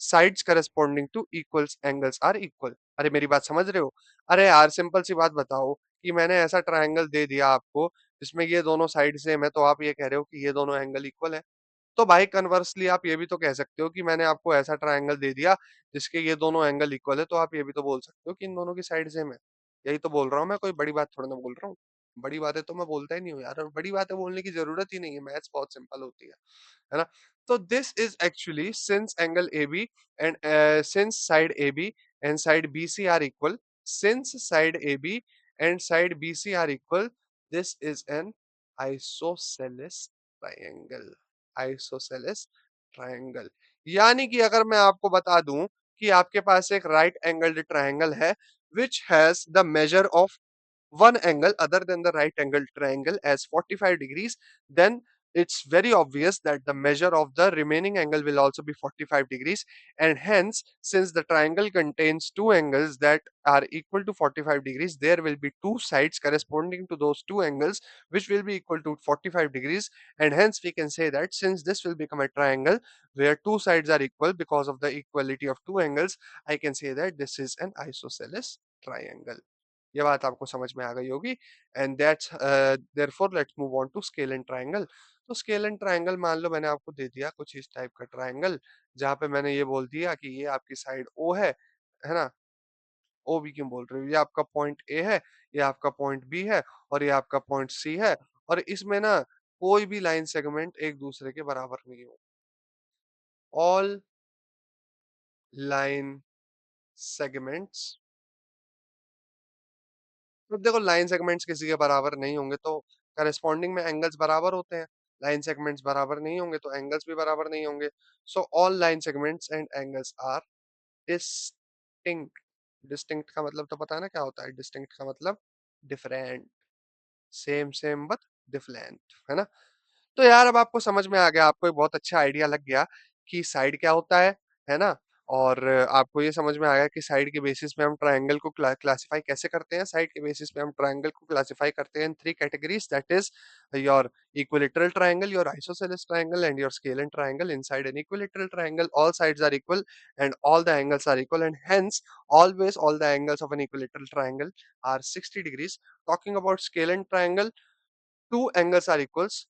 sides corresponding to equals angles are equal. अरे मेरी बात समझ रहे हो? अरे यार सिंपल सी बात बताओ कि मैंने ऐसा ट्रायंगल दे दिया आपको जिसमें ये दोनों साइड सेम है, तो आप ये कह रहे हो कि ये दोनों एंगल इक्वल है। तो भाई कन्वर्सली आप ये भी तो कह सकते हो कि मैंने आपको ऐसा ट्रायंगल दे दिया जिसके ये दोनों एंगल इक्वल है, तो आप ये भी तो बोल सकते हो कि इन दोनों की साइड सेम है। यही तो बोल रहा हूँ मैं, कोई बड़ी बात थोड़ा ना बोल रहा हूँ। बड़ी बातें तो मैं बोलता ही नहीं हूँ यार, और बड़ी बातें बोलने की जरूरत ही नहीं है, मैथ्स बहुत सिंपल होती है ना? तो this is actually since angle A B and since side A B and side B C are equal, since side A B and side B C are equal, this is an isosceles triangle. Isosceles triangle यानी कि अगर मैं आपको बता दूं कि आपके पास एक राइट एंगल्ड ट्रायंगल है which has the measure of one angle other than the right angle triangle as 45 degrees, then it's very obvious that the measure of the remaining angle will also be 45 degrees, and hence since the triangle contains two angles that are equal to 45 degrees, there will be two sides corresponding to those two angles which will be equal to 45 degrees, and hence we can say that since this will become a triangle where two sides are equal because of the equality of two angles, I can say that this is an isosceles triangle। ये बात आपको समझ में आ गई होगी। And that's therefore let's move on to scalene triangle. तो scalene triangle मान लो मैंने आपको दे दिया कुछ इस टाइप का ट्रायंगल, जहाँ पे मैंने ये बोल दिया कि ये आपकी साइड ओ है ना? ओ बी क्यों बोल रहे हो? ये आपका पॉइंट ए है, ये आपका पॉइंट बी है, और ये आपका पॉइंट सी है, और इसमें ना कोई भी लाइन सेगमेंट एक दूसरे के बराबर नहीं हो। ऑल लाइन सेगमेंट्स, तो देखो लाइन सेगमेंट्स किसी के बराबर नहीं होंगे तो करेस्पॉन्डिंग में एंगल्स बराबर होते हैं। लाइन सेगमेंट्स बराबर नहीं होंगे तो एंगल्स भी बराबर नहीं होंगे। So all line segments and angles are distinct. Distinct का मतलब तो पता है ना क्या होता है? डिस्टिंक्ट का मतलब different, same same but different, है ना? तो यार अब आपको समझ में आ गया, आपको एक बहुत अच्छा आइडिया लग गया कि साइड क्या होता है ना? और आपको ये समझ में आ गया कि साइड के बेसिस पे हम ट्रायंगल को क्लासिफाई कैसे करते हैं। साइड के बेसिस पे हम ट्रायंगल को क्लासिफाई करते हैं in three categories, that is your equilateral triangle, your isosceles triangle and your scalene triangle. Inside an equilateral triangle all sides are equal and all the angles are equal, and hence always all the angles of an equilateral triangle are 60 degrees. Talking about scalene triangle, two angles are equals.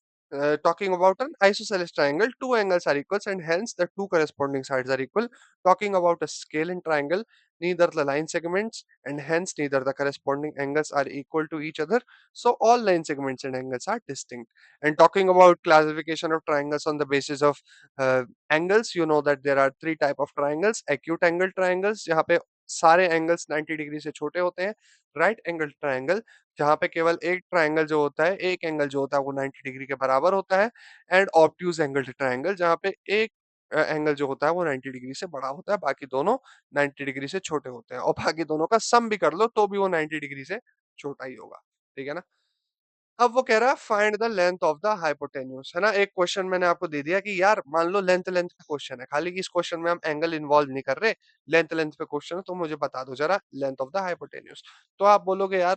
Talking about an isosceles triangle, two angles are equals and hence the two corresponding sides are equal. Talking about a scalene triangle, neither the line segments and hence neither the corresponding angles are equal to each other. So all line segments and angles are distinct. And talking about classification of triangles on the basis of angles, you know that there are three type of triangles. Acute angle triangles, जहाँ पे सारे angles 90 degree से छोटे होते हैं. Right angle triangle, जहाँ पे केवल एक ट्रायंगल जो होता है, एक एंगल जो होता है वो 90 डिग्री के बराबर होता है. एंड ऑब्ट्यूज एंगल ट्रायंगल, जहाँ पे एक एंगल जो होता है वो 90 डिग्री से बड़ा होता है, बाकी दोनों 90 डिग्री से छोटे होते हैं, और बाकी दोनों का सम भी कर लो तो भी वो 90 डिग्री से छोटा ही होगा. ठीक है ना? अब वो कह रहा है find the length of the hypotenuse, है ना? एक क्वेश्चन मैंने आपको दे दिया कि यार मान लो लेंथ लेंथ का क्वेश्चन है, खाली कि इस क्वेश्चन में हम एंगल इन्वॉल्व नहीं कर रहे, लेंथ लेंथ पे क्वेश्चन है, तो मुझे बता दो जरा लेंथ ऑफ द हाइपोटेन्यूज. तो आप बोलोगे यार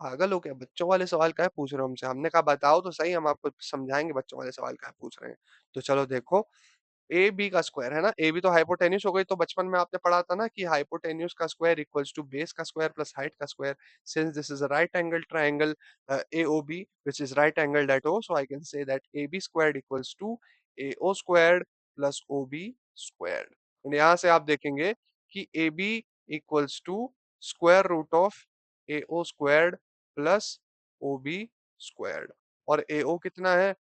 पागल हो क्या, बच्चों वाले सवाल काहे पूछ रहे हो हमसे? हमने कहा बताओ तो सही, हम आपको समझाएंगे बच्चों वाले सवाल काहे पूछ रहे हैं. तो चलो देखो, ए बी का स्क्वायर है ना, ए बी तो हाइपोटेन्यूस हो गई, तो बचपन में आपने पढ़ा था ना कि हाइपोटेन्यूस का स्क्वायर इक्वल्स टू बेस का स्क्वायर प्लस हाइट का square. Since this is a right angle triangle AOB which is right angled at O, so I can say that AB squared equals to AO squared plus OB squared. और यहाँ से आप देखेंगे कि AB equals to square root of AO squared plus OB squared. और AO कितना है?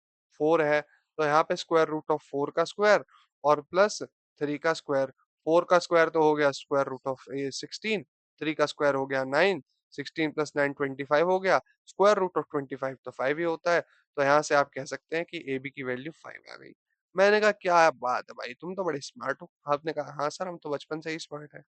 4 है, तो यहाँ पे स्क्वायर रूट ऑफ 4 का स्क्वायर और प्लस 3 का स्क्वायर. 4 का स्क्वायर तो हो गया स्क्वायर रूट ऑफ 16, 3 का स्क्वायर हो गया 9, 16 प्लस 9 25 हो गया, स्क्वायर रूट ऑफ 25 तो 5 ही होता है. तो यहाँ से आप कह सकते हैं कि ए बी की वैल्यू 5 आ गई. मैंने कहा क्या बात है भाई, तुम तो बड़े स्मार्ट हो. आपने कहा हाँ सर हम तो बचपन से ही स्मार्ट है.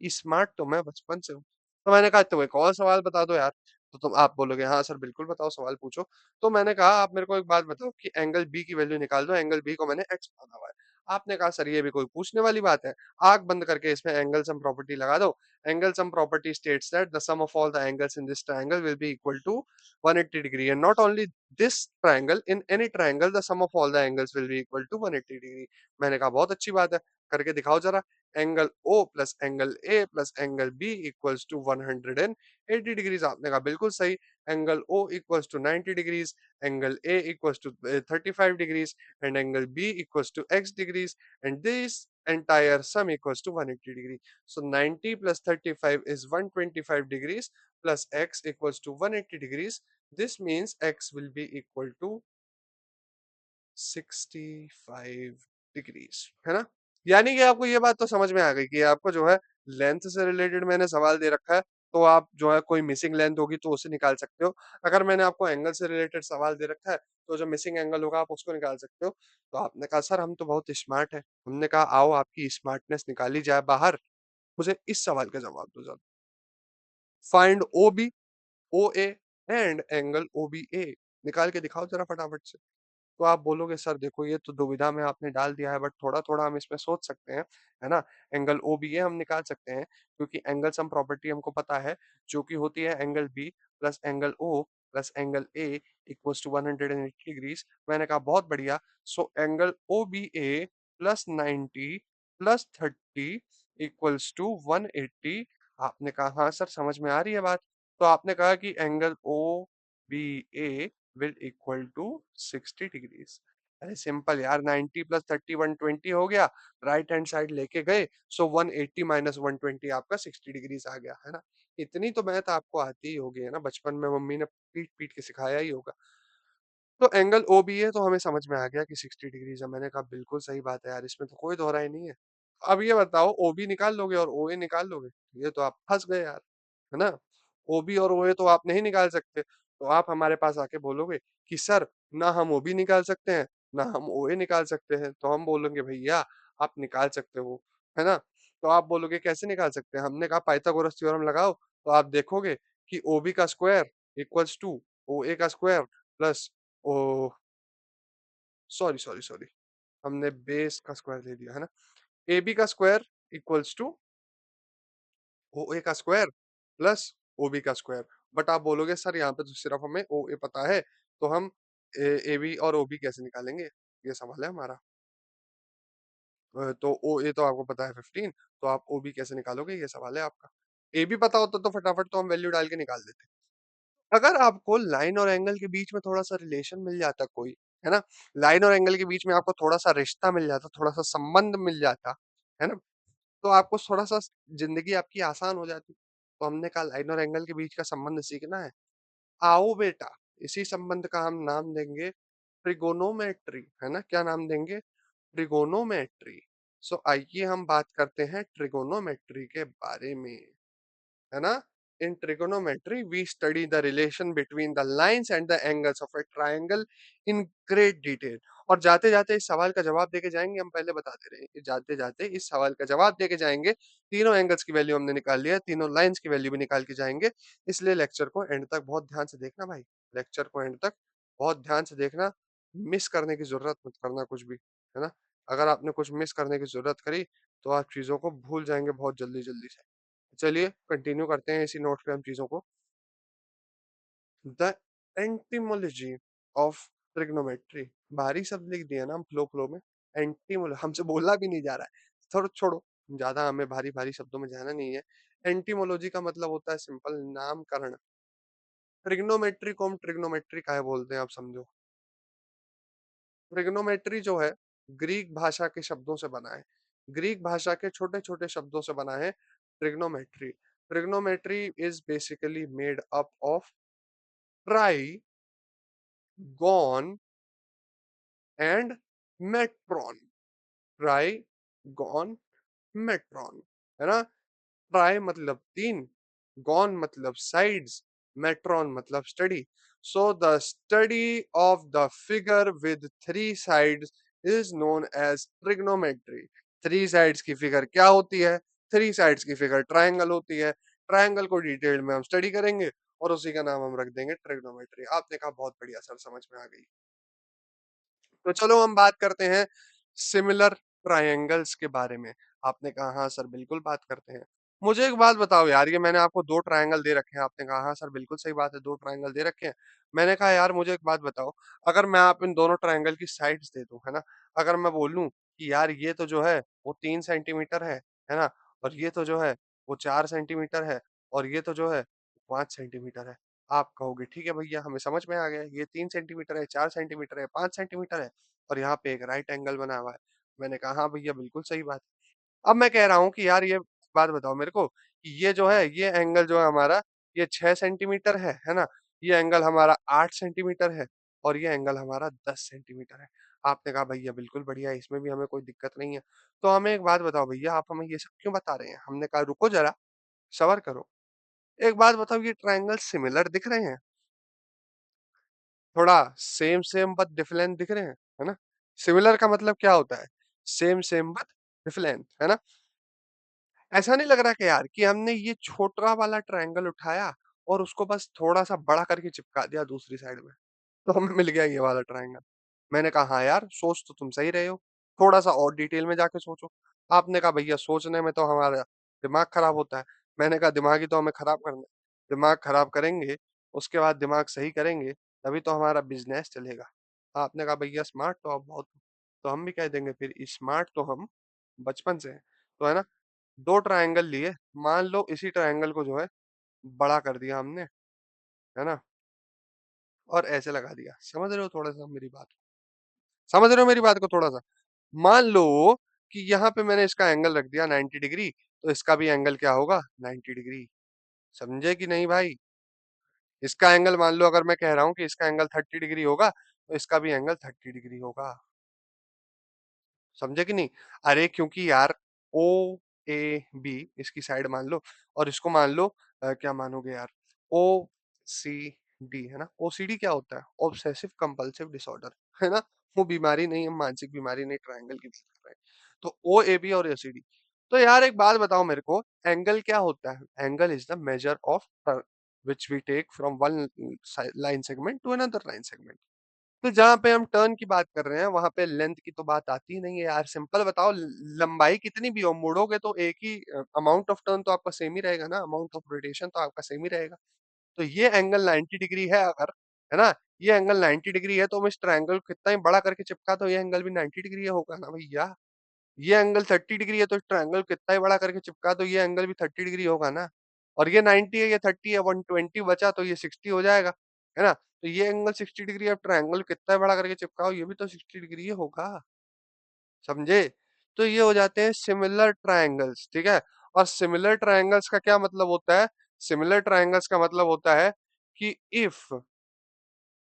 स्मार्ट तो मैं बचपन से हूँ. तो मैंने कहा तो एक और सवाल बता दो यार. तो तुम आप बोलोगे हाँ सर बिल्कुल बताओ सवाल पूछो. तो मैंने कहा आप मेरे को एक बात बताओ कि एंगल बी की वैल्यू निकाल दो, एंगल बी को मैंने एक्स माना हुआ है. आपने कहा सर ये भी कोई पूछने वाली बात है, आंख बंद करके इसमें एंगल सम प्रॉपर्टी लगा दो. Angle some property states that the sum of all the angles in this triangle will be equal to 180 degree, and not only this triangle, in any triangle the sum of all the angles will be equal to 180 degree. मैंने कहा बहुत अच्छी बात है, करके दिखाओ जरा. Angle O plus angle A plus angle B equals to 180 degrees. आपने कहा बिल्कुल सही. Angle O equals to 90 degrees, angle A equals to 35 degrees and angle B equals to x degrees, and this entire sum equals to 180 degree. So 90 plus 35 is 125 degrees plus x equals to 180 degrees. This means x will be equal to 65 degrees, है ना? यानी कि आपको ये बात तो समझ में आ गई कि आपको जो है लेंथ से रिलेटेड मैंने सवाल दे रखा है, तो आप जो है कोई मिसिंग लेंथ होगी तो उसे निकाल सकते हो. अगर मैंने आपको एंगल से रिलेटेड सवाल दे रखा है तो जो मिसिंग एंगल होगा आप उसको निकाल सकते हो. तो आपने कहा सर हम तो बहुत स्मार्ट है. हमने कहा आओ आपकी स्मार्टनेस निकाली जाए बाहर, मुझे इस सवाल का जवाब दो जरा. Find O B O A and angle O B A. निकाल के दिखाओ जरा फटाफट से. तो आप बोलोगे सर देखो ये तो दुविधा में आपने डाल दिया है, बट थोड़ा थोड़ा हम इसमें सोच सकते हैं, है ना? एंगल ओ बी ए हम निकाल सकते हैं क्योंकि एंगल सम प्रॉपर्टी हमको पता है, जो कि होती है angle B plus angle O plus angle A equals to 180 degrees. मैंने कहा बहुत बढ़िया. So angle O B A plus 90 plus 30 equals to 180. आपने कहा हाँ सर समझ में आ रही है बात. तो आपने कहा कि angle O B A will equal to 60 degrees. अरे सिंपल यार, 90 प्लस 30 120 हो गया, राइट हैंड साइड लेके गए, सो 180 माइनस 120 आपका 60 डिग्रीज आ गया, है ना? इतनी तो मैथ आपको आती ही होगी, है ना? बचपन में मम्मी ने पीट पीट के सिखाया ही होगा. तो एंगल ओ बी है तो हमें समझ में आ गया कि 60 डिग्रीज है. मैंने कहा बिल्कुल सही बात है यार, इसमें तो कोई दोहराई नहीं है. अब ये बताओ ओ बी निकाल लोगे और ओ ए निकाल लोगे, ये तो आप फंस गए यार, है ना? ओ बी और ओ ए तो आप नहीं निकाल सकते. तो आप हमारे पास आके बोलोगे कि सर ना हम ओबी निकाल सकते हैं, ना हम ओए निकाल सकते हैं। तो हम बोलेंगे भैया आप निकाल सकते हो, है ना? तो आप बोलोगे कैसे निकाल सकते हैं? हमने कहा पाइथागोरस थ्योरम लगाओ, तो आप देखोगे कि ओबी का स्क्वायर इक्वल्स टू ओए का square plus O sorry, sorry, sorry, हमने बेस का स्क्वायर ले लिया, है ना? एबी का स्क्वायर इक्वल्स टू ओए का स्क्वायर प्लस ओबी का स्क्वायर। बट आप बोलोगे सर यहाँ पे तो सिर्फ हमें ओए पता है, तो हम एबी और ओबी कैसे निकालेंगे? ये सवाल है हमारा। तो ओए तो आपको पता है 15, तो आप ओबी कैसे निकालोगे? ये सवाल है आपका। एबी पता होता तो फटाफट तो हम वैल्यू डाल के निकाल देते। अगर आपको लाइन और एंगल के बीच में थोड़ा-सा रिलेशन मिल जाता कोई, है ना? लाइन और एंगल के बीच में आपको थोड़ा-सा रिश्ता मिल जाता, थोड़ा-सा संबंध मिल जाता, है ना? तो आपको थोड़ा-सा ज़िंदगी आपकी आसान हो जाती। तो हमने कहा लाइन और एंगल के बीच का संबंध सीखना है? आओ बेटा, इसी संबंध का हम नाम देंगे ट्रिगोनोमेट्री, है ना? क्या नाम देंगे? ट्रिगोनोमेट्री। सो आइए हम बात करते हैं ट्रिगोनोमेट्री के बारे में। है ना? In trigonometry, we study the relation between the lines and the angles of a triangle in great detail. और जाते जाते इस सवाल का जवाब देके जाएंगे, हम पहले बताते रहे कि जाते जाते इस सवाल का जवाब देके जाएंगे। तीनों एंगल्स की वैल्यू हमने निकाल लिया, तीनों लाइंस की वैल्यू भी निकाल के जाएंगे। इसलिए लेक्चर को एंड तक बहुत ध्यान से देखना भाई। लेक्चर को एंड तक बहुत ध्यान से देखना। मिस करने की जरूरत मत करना कुछ भी, है ना? अगर आपने कुछ मिस करने की जरूरत करी तो आप चीजों को भूल जाएंगे बहुत जल्दी जल्दी से। चलिए कंटिन्यू करते हैं इसी नोट पे हम चीजों को। द एंटीमोलॉजी ऑफ ट्रिग्नोमेट्री, भारी शब्द लिख दिया ना हम फ्लो फ्लो में। एंटीमोल हमसे बोला भी नहीं जा रहा है, थोड़ा छोड़ो, ज्यादा हमें भारी भारी शब्दों में जाना नहीं है। एंटीमोलॉजी का मतलब होता है सिंपल नामकरण। ट्रिग्नोमेट्री को हम ट्रिग्नोमेट्री काहे बोलते हैं आप समझो। ट्रिग्नोमेट्री जो है ग्रीक भाषा के शब्दों से बना है, ग्रीक भाषा के छोटे छोटे शब्दों से बना है trigonometry. Trigonometry is basically made up of tri gon and metron. Tri gon metron, है ना? ट्राई मतलब तीन, गॉन मतलब साइड्स, मेट्रॉन मतलब study. So the study of the figure with three sides is known as trigonometry. Three sides की figure क्या होती है? थ्री साइड्स की फिगर ट्रायंगल होती है। ट्रायंगल को डिटेल में हम स्टडी करेंगे और उसी का नाम हम रख देंगे ट्रिग्नोमेट्री। आपने कहा बहुत बढ़िया सर, समझ में आ गई। तो चलो हम बात करते हैं सिमिलर ट्रायंगल्स के बारे में। आपने कहा हाँ सर बिल्कुल बात करते हैं। मुझे एक बात बताओ यार, ये मैंने आपको दो ट्रायंगल दे रखे हैं, आपने कहा हाँ सर बिल्कुल सही बात है, दो ट्रायंगल दे रखे हैं। मैंने कहा यार मुझे एक बात बताओ, अगर मैं आप इन दोनों ट्रायंगल की साइड्स दे दूं, है ना? अगर मैं बोलूं कि यार ये तो जो है वो 3 सेंटीमीटर है ना? और ये तो जो है वो 4 सेंटीमीटर है, और ये तो जो है 5 सेंटीमीटर है। आप कहोगे ठीक है भैया हमें समझ में आ गया, ये 3 सेंटीमीटर है, 4 सेंटीमीटर है, 5 सेंटीमीटर है, और यहाँ पे एक राइट एंगल बना हुआ है। मैंने कहा हाँ भैया बिल्कुल सही बात है। अब मैं कह रहा हूँ कि यार ये बात बताओ मेरे को कि ये जो है ये एंगल जो है हमारा ये 6 सेंटीमीटर है ना? ये एंगल हमारा 8 सेंटीमीटर है, और ये एंगल हमारा 10 सेंटीमीटर है। आपने कहा भैया बिल्कुल बढ़िया है, इसमें भी हमें कोई दिक्कत नहीं है। तो हमें एक बात बताओ भैया, आप हमें ये सब क्यों बता रहे हैं? हमने कहा रुको जरा, सबर करो। एक बात बताओ, ये ट्रायंगल सिमिलर दिख रहे हैं? थोड़ा सेम सेम बट डिफरेंट दिख रहे हैं, है ना? सिमिलर का मतलब क्या होता है? सेम सेम बट डिफरेंट, है ना? ऐसा नहीं लग रहा कि यार कि हमने ये छोटा वाला ट्रायंगल उठाया और उसको बस थोड़ा-सा बड़ा करके चिपका दिया दूसरी साइड में, तो हमें मिल गया ये वाला ट्रायंगल। मैंने कहा हाँ यार, सोच तो तुम सही रहे हो, थोड़ा-सा और डिटेल में जाके सोचो। आपने कहा भैया सोचने में तो हमारा दिमाग खराब होता है। मैंने कहा दिमाग ही तो हमें खराब करना है। दिमाग खराब करेंगे, उसके बाद दिमाग सही करेंगे, तभी तो हमारा बिज़नेस चलेगा। आपने कहा भैया स्मार्ट तो आप बहुत हो, तो हम भी कह देंगे फिर स्मार्ट तो हम बचपन से हैं। तो है ना? 2 ट्रायंगल लिए, मान लो इसी ट्रायंगल को जो है बड़ा कर दिया हमने, है ना? और ऐसे लगा दिया। समझ रहे हो थोड़ा-सा मेरी बात? समझ रहे हो मेरी बात को थोड़ा-सा? मान लो कि यहाँ पे मैंने इसका एंगल रख दिया 90 डिग्री, तो इसका भी एंगल क्या होगा? 90 डिग्री। समझे कि नहीं भाई? इसका एंगल मान लो, अगर मैं कह रहा हूँ कि इसका एंगल 30 डिग्री होगा, तो इसका भी एंगल 30 डिग्री होगा। समझे कि नहीं? अरे क्योंकि यार ओ, ए, बी इसकी साइड मान लो, और इसको मान लो क्या मानोगे यार? ओ, सी डी है ना। ओसीडी क्या होता है? ऑब्सेसिव कंपल्सिव डिसऑर्डर, है ना। वो बीमारी नहीं है, मानसिक बीमारी नहीं, ट्रायंगल की बात कर रहे हैं। तो ओ ए बी और ओसीडी। तो यार एक बात बताओ मेरे को, एंगल क्या होता है? Angle is the measure of which we take from one line segment to another line segment. तो जहाँ पे हम टर्न की बात कर रहे हैं वहां पे लेंथ की तो बात आती ही नहीं है यार। सिंपल बताओ, लंबाई कितनी भी हो, मुड़ोगे तो एक ही अमाउंट ऑफ टर्न तो आपका सेम ही रहेगा ना, अमाउंट ऑफ रोटेशन तो आपका सेम ही रहेगा। तो ये एंगल 90 डिग्री है अगर, है ना, ये एंगल 90 डिग्री है तो हम इस ट्रायंगल को कितना ही बड़ा करके चिपका तो ये एंगल भी 90 डिग्री होगा ना भैया। ये एंगल 30 डिग्री है तो इस ट्रायंगल को कितना ही बड़ा करके चिपका तो ये एंगल भी 30 डिग्री होगा ना। और ये 90 है, ये 30 है, 120 बचा तो ये 60 हो जाएगा, है ना। तो ये एंगल 60 डिग्री, अब ट्रायंगल कितना ही बड़ा करके चिपकाओ ये भी तो 60 डिग्री ही होगा। समझे? तो ये हो जाते हैं सिमिलर ट्रायंगल्स, ठीक है। और सिमिलर ट्रायंगल्स का क्या मतलब होता है? सिमिलर ट्रायंगल्स का मतलब होता है कि if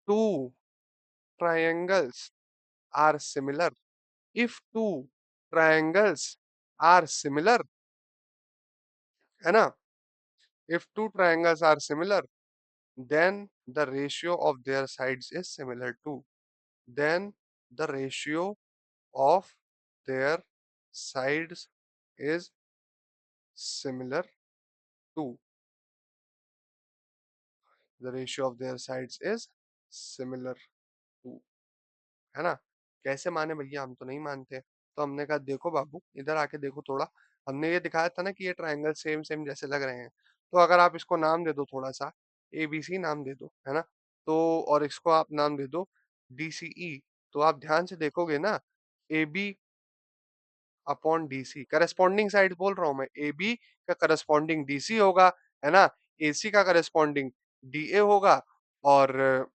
two triangles are similar, if two triangles are similar, है ना, if two triangles are similar, then the ratio of their sides is similar to, then the ratio of their sides is similar to, the ratio of their sides is similar to, है ना। कैसे माने भैया, हम तो नहीं मानते। तो हमने कहा देखो बाबू इधर आके देखो थोड़ा, हमने ये दिखाया था ना कि ये ट्रायंगल सेम सेम जैसे लग रहे हैं। तो अगर आप इसको नाम दे दो थोड़ा सा, ए बी सी नाम दे दो, है ना। तो और इसको आप नाम दे दो डी सी ई। तो आप ध्यान से देखोगे ना, A B upon D C, corresponding side बोल रहा हूँ मैं, ए बी का करस्पॉन्डिंग डी सी होगा, है ना। ए सी का करस्पॉन्डिंग डी ए होगा, और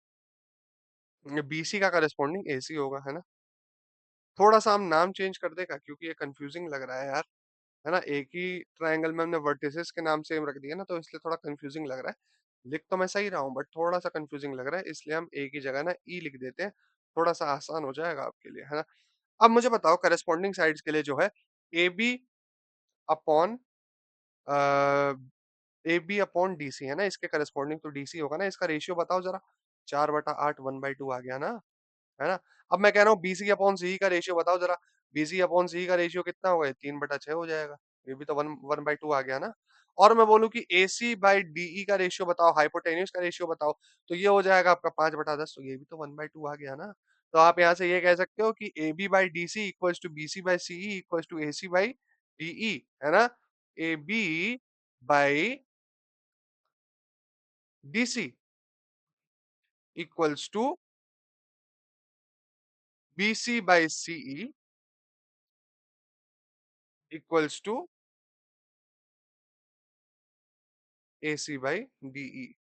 बी सी का करस्पॉन्डिंग ए सी होगा, है ना। थोड़ा सा हम नाम चेंज कर देगा क्योंकि ये कंफ्यूजिंग लग रहा है यार, है ना। एक ही ट्रायंगल में हमने वर्टिसेस के नाम सेम रख दिया ना, तो इसलिए थोड़ा कंफ्यूजिंग लग रहा है। लिख तो मैं सही रहा हूँ बट थोड़ा सा कंफ्यूजिंग लग रहा है, इसलिए हम ए की जगह ना ई लिख देते हैं। थोड़ा सा आसान हो जाएगा आपके लिए, है ना। अब मुझे बताओ करस्पॉन्डिंग साइड्स के लिए जो है A B upon A B upon D C, है ना, इसके करस्पॉन्डिंग तो डी सी होगा ना। इसका रेशियो बताओ जरा, 4/8 1/2 आ गया ना, है ना। अब मैं कह रहा हूँ बीसी अपॉन सी का रेशियो बताओ जरा, बीसी अपॉन सी का रेशियो कितना होगा? 3/6 हो जाएगा। ये भी तो 1/2 आ गया ना। और मैं बोलूँ कि एसी बाई डीई का रेशियो बताओ, हाइपोटेन्यूज का रेशियो बताओ, तो ये हो जाएगा आपका 5/10, तो ये भी तो 1/2 आ गया ना। तो आप यहाँ से ये कह सकते हो कि A B by D C equals to B C by CE equals to A C by DE, है ना। A B by D C equals to B C by CE equals to A C by DE.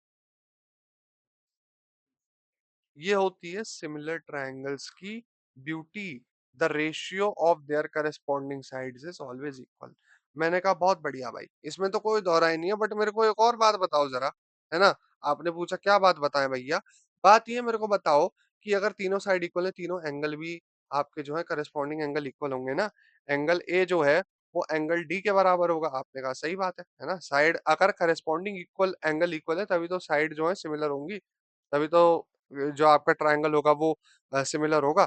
ये होती है similar triangles की beauty. The ratio of their corresponding sides is always equal. मैंने कहा बहुत बढ़िया भाई, इसमें तो कोई दौरा ही नहीं है। बट मेरे को एक और बात बताओ जरा, है ना। आपने पूछा क्या बात बताएं भैया। बात ये मेरे को बताओ कि अगर तीनों साइड इक्वल है, तीनों एंगल भी आपके जो है करस्पॉन्डिंग एंगल इक्वल होंगे ना। एंगल ए जो है वो एंगल डी के बराबर होगा। आपने कहा सही बात है ना। साइड अगर करस्पॉन्डिंग इक्वल एंगल इक्वल है तभी तो साइड जो है सिमिलर होंगी, तभी तो जो आपका ट्रायंगल होगा वो सिमिलर होगा।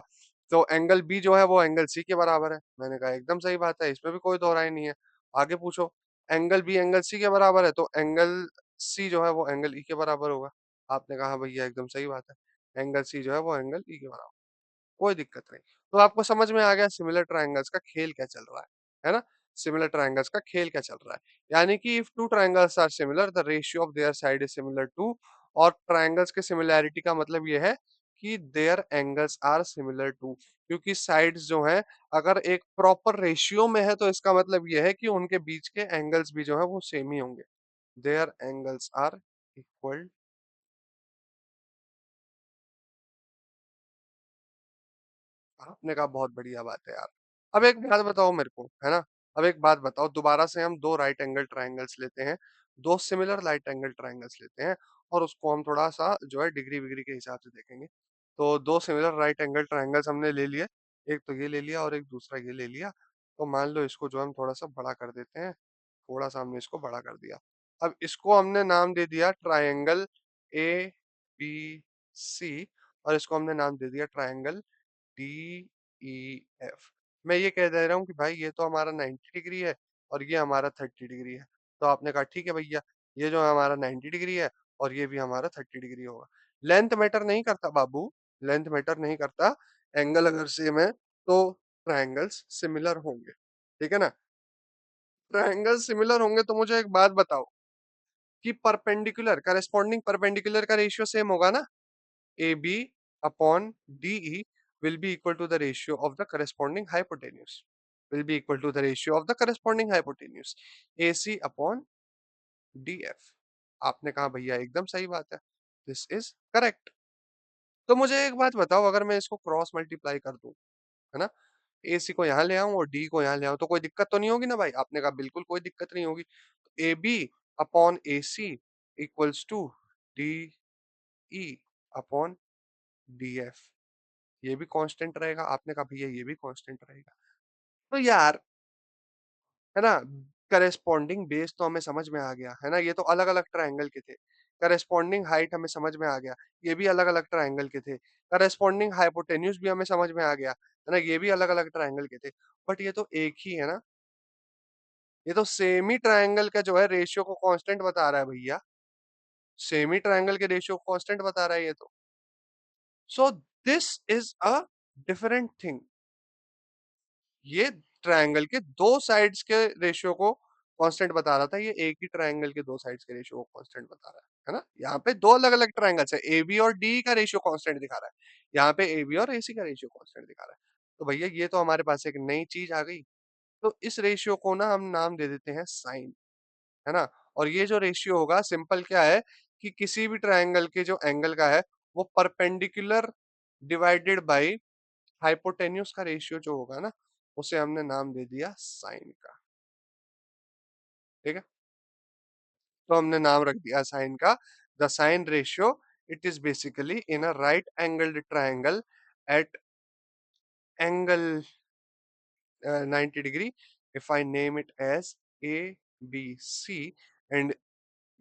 तो एंगल बी जो है वो एंगल सी के बराबर है। मैंने कहा एकदम सही बात है, इसमें भी कोई दो राय नहीं है। आगे पूछो, एंगल बी एंगल सी के बराबर है तो एंगल सी जो है वो एंगल ई के बराबर होगा। आपने कहा भैया एकदम सही बात है, एंगल सी जो है वो एंगल ई के बराबर, कोई दिक्कत नहीं। तो आपको समझ में आ गया सिमिलर ट्रायंगल्स का खेल क्या चल रहा है ना। सिमिलर ट्रायंगल्स का खेल क्या चल रहा है, यानी कि if two triangles are similar the ratio of their side is similar to. और ट्रायंगल्स के सिमिलैरिटी का मतलब ये है कि their angles are similar to, क्योंकि साइड्स जो हैं अगर एक प्रॉपर रेशियो में है तो इसका मतलब ये है कि उनके बीच के एंगल्स भी जो है वो सेम ही होंगे। Their angles are equal. आपने कहा बहुत बढ़िया बात है यार। अब एक बात बताओ मेरे को, है ना। अब एक बात बताओ, दोबारा से हम दो राइट एंगल ट्रायंगल्स लेते हैं, दो सिमिलर राइट एंगल ट्रायंगल्स लेते हैं, और उसको हम थोड़ा सा जो है डिग्री विग्री के हिसाब से देखेंगे। तो दो सिमिलर राइट एंगल ट्रायंगल्स हमने ले लिए, एक तो ये ले लिया और एक दूसरा ये ले लिया। तो मान लो इसको जो हम थोड़ा सा बड़ा कर देते हैं, थोड़ा सा हमने इसको बड़ा कर दिया। अब इसको हमने नाम दे दिया ट्रायंगल ए बी सी, और इसको हमने नाम दे दिया ट्रायंगल डी ई एफ। मैं ये कह दे रहा हूँ कि भाई ये तो हमारा 90 डिग्री है और ये हमारा 30 डिग्री है। तो आपने कहा ठीक है भैया, ये जो हमारा 90 डिग्री है और ये भी हमारा 30 डिग्री होगा। लेंथ मैटर नहीं करता बाबू, लेंथ मैटर नहीं करता। एंगल अगर सेम है तो ट्रायंगल्स सिमिलर होंगे, ठीक है ना। ट्रायंगल सिमिलर होंगे तो मुझे एक बात बताओ कि परपेंडिकुलर करेस्पॉन्डिंग परपेंडिकुलर का रेशियो सेम होगा ना। A B upon D E will be equal to the ratio of the corresponding hypotenuse, will be equal to the ratio of the corresponding hypotenuse, AC upon DF। आपने कहा भैया एकदम सही बात है, दिस इज करेक्ट। तो मुझे एक बात बताओ, अगर मैं इसको क्रॉस मल्टीप्लाई कर दूं, है ना, AC को यहाँ ले आऊं और D को यहाँ ले आऊं, तो कोई दिक्कत तो नहीं होगी ना भाई। आपने कहा बिल्कुल कोई दिक्कत नहीं होगी। A B upon A C equals to D E upon D F, ये भी कांस्टेंट रहेगा। आपने कहा भैया ये भी कांस्टेंट रहेगा। तो यार, है ना, करेस्पॉन्डिंग बेस तो हमें समझ में आ गया, है ना। ये तो अलग अलग ट्रायंगल के थे। करेस्पॉन्डिंग हाइट हमें समझ में आ गया, ये भी अलग अलग ट्रायंगल के थे। करेस्पॉन्डिंग हाइपोटेन्यूज भी हमें समझ में आ गया, है ना, ये भी अलग अलग ट्रायंगल के थे। बट ये तो एक ही है ना, ये तो सेमी ट्रायंगल का जो है रेशियो को कांस्टेंट बता रहा है भैया। सेमी ट्रायंगल के रेशियो को कांस्टेंट बता रहा है ये तो। सो this is a different thing. ये ट्रायंगल के दो साइड्स के रेशियो को कांस्टेंट बता रहा था, ये एक ही ट्रायंगल के दो साइड्स के रेशियो को कांस्टेंट बता रहा है ना। यहाँ पे दो अलग अलग ट्रायंगल्स है, ए बी और डी का रेशियो कांस्टेंट दिखा रहा है, यहाँ पे ए बी और ए सी का रेशियो कांस्टेंट दिखा रहा है। तो भैया ये तो हमारे पास एक नई चीज आ गई। तो इस रेशियो को ना हम नाम दे देते हैं साइन, है ना। और ये जो रेशियो होगा, सिंपल क्या है कि किसी भी ट्रायंगल के जो एंगल का है वो परपेंडिकुलर डिवाइडेड बाय हाइपोटेन्यूज का रेशियो जो होगा ना, उसे हमने नाम दे दिया साइन का, ठीक है। तो हमने नाम रख दिया साइन का, the sine ratio. It is basically in a right angled triangle eight angle 90 degree, if I name it as a b c and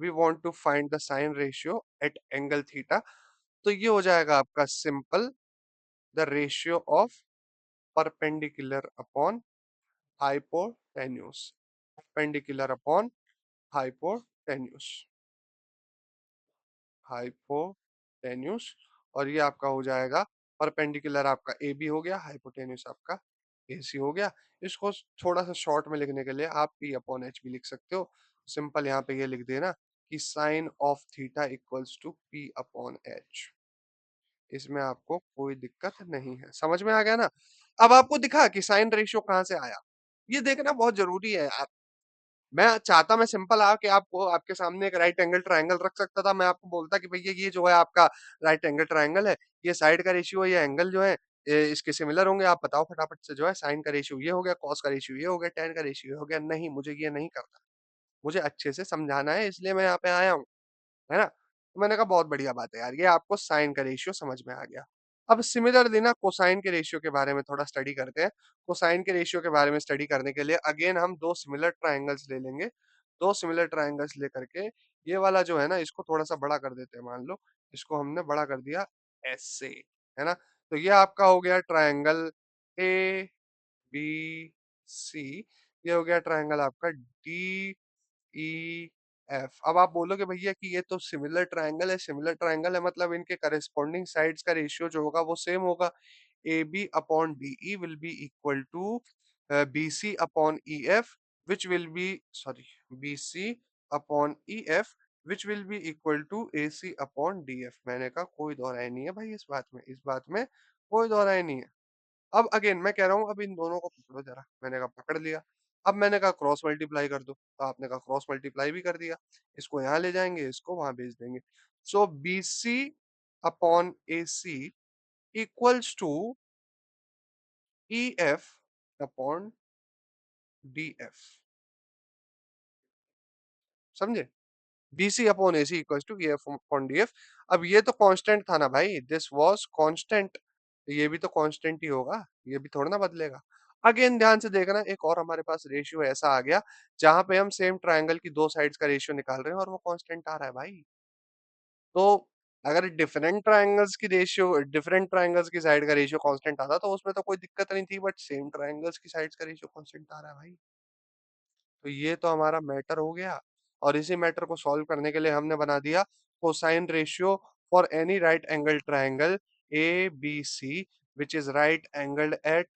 we want to find the sine ratio at angle theta, तो ये हो जाएगा आपका simple, the ratio of perpendicular upon hypotenuse, perpendicular upon hypotenuse, hypotenuse. और ये आपका हो जाएगा परपेंडिकुलर, आपका ए बी हो गया, हाइपोटेन्यूज आपका ए सी हो गया। इसको थोड़ा सा शॉर्ट में लिखने के लिए आप पी अपॉन एच भी लिख सकते हो। सिंपल यहाँ पे ये लिख देना कि sine of theta equals to P upon H. इसमें आपको कोई दिक्कत नहीं है, समझ में आ गया ना। अब आपको दिखा कि साइन रेशियो कहाँ से आया, ये देखना बहुत जरूरी है यार। मैं चाहता, मैं सिंपल आके आपको आपके सामने एक राइट एंगल ट्रायंगल रख सकता था, मैं आपको बोलता कि भैया ये जो है आपका राइट एंगल ट्रायंगल है, ये साइड का रेशियो है, ये एंगल जो है इसके सिमिलर होंगे। आप बताओ फटाफट से, जो है साइन का रेशियो ये हो गया, कॉस का रेशियो ये हो गया, टेन का रेशियो ये हो गया। नहीं, मुझे ये नहीं करना, मुझे अच्छे से समझाना है, इसलिए मैं यहाँ पे आया हूँ, है ना। तो मैंने कहा बहुत बढ़िया बात है यार, ये आपको साइन का रेशियो समझ में आ गया। अब सिमिलरली ना कोसाइन के रेशियो के बारे में थोड़ा स्टडी करते हैं। कोसाइन के रेशियो के बारे में स्टडी करने के लिए अगेन हम दो सिमिलर ट्रायंगल्स ले लेंगे। दो सिमिलर ट्रायंगल्स लेकर के ये वाला जो है ना, इसको थोड़ा सा बड़ा कर देते हैं। मान लो इसको हमने बड़ा कर दिया ऐसे, है ना। तो ये आपका हो गया ट्रायंगल ए बी सी, ये हो गया ट्रायंगल आपका डी ई एफ। अब आप बोलोगे भैया कि ये तो सिमिलर ट्रायंगल है, सिमिलर ट्रायंगल है मतलब इनके करस्पॉन्डिंग साइड्स का रेशियो जो होगा वो सेम होगा। A B upon D E will be equal to B C upon E F, which will be, sorry, B C upon E F which will be equal to A C upon D F. मैंने कहा कोई दो राय नहीं है भाई इस बात में, इस बात में कोई दो राय नहीं है। अब अगेन मैं कह रहा हूँ, अब इन दोनों को पकड़ो जरा। मैंने कहा पकड़ लिया। अब मैंने कहा क्रॉस मल्टीप्लाई कर दो, तो आपने कहा क्रॉस मल्टीप्लाई भी कर दिया। इसको यहाँ ले जाएंगे, इसको वहां भेज देंगे। So B C upon A C equals to E F upon D F. समझे? B C upon A C equals to E F upon D F. अब ये तो कांस्टेंट था ना भाई, दिस वाज कांस्टेंट, ये भी तो कांस्टेंट ही होगा, ये भी थोड़ा ना बदलेगा। अगेन ध्यान से देखना, एक और हमारे पास रेशियो ऐसा आ गया जहां पे हम सेम ट्रायंगल की दो साइड्स का रेशियो निकाल रहे हैं और वो कांस्टेंट आ रहा है भाई। तो अगर डिफरेंट ट्रायंगल्स की साइड का रेशियो कांस्टेंट आता तो उसमें तो कोई दिक्कत नहीं थी, बट सेम ट्रायंगल्स की साइड्स का रेशियो कांस्टेंट आ रहा है भाई। तो ये तो हमारा मैटर हो गया। और इसी मैटर को सॉल्व करने के लिए हमने बना दिया cosine ratio for any right angle triangle A B C which is right angled at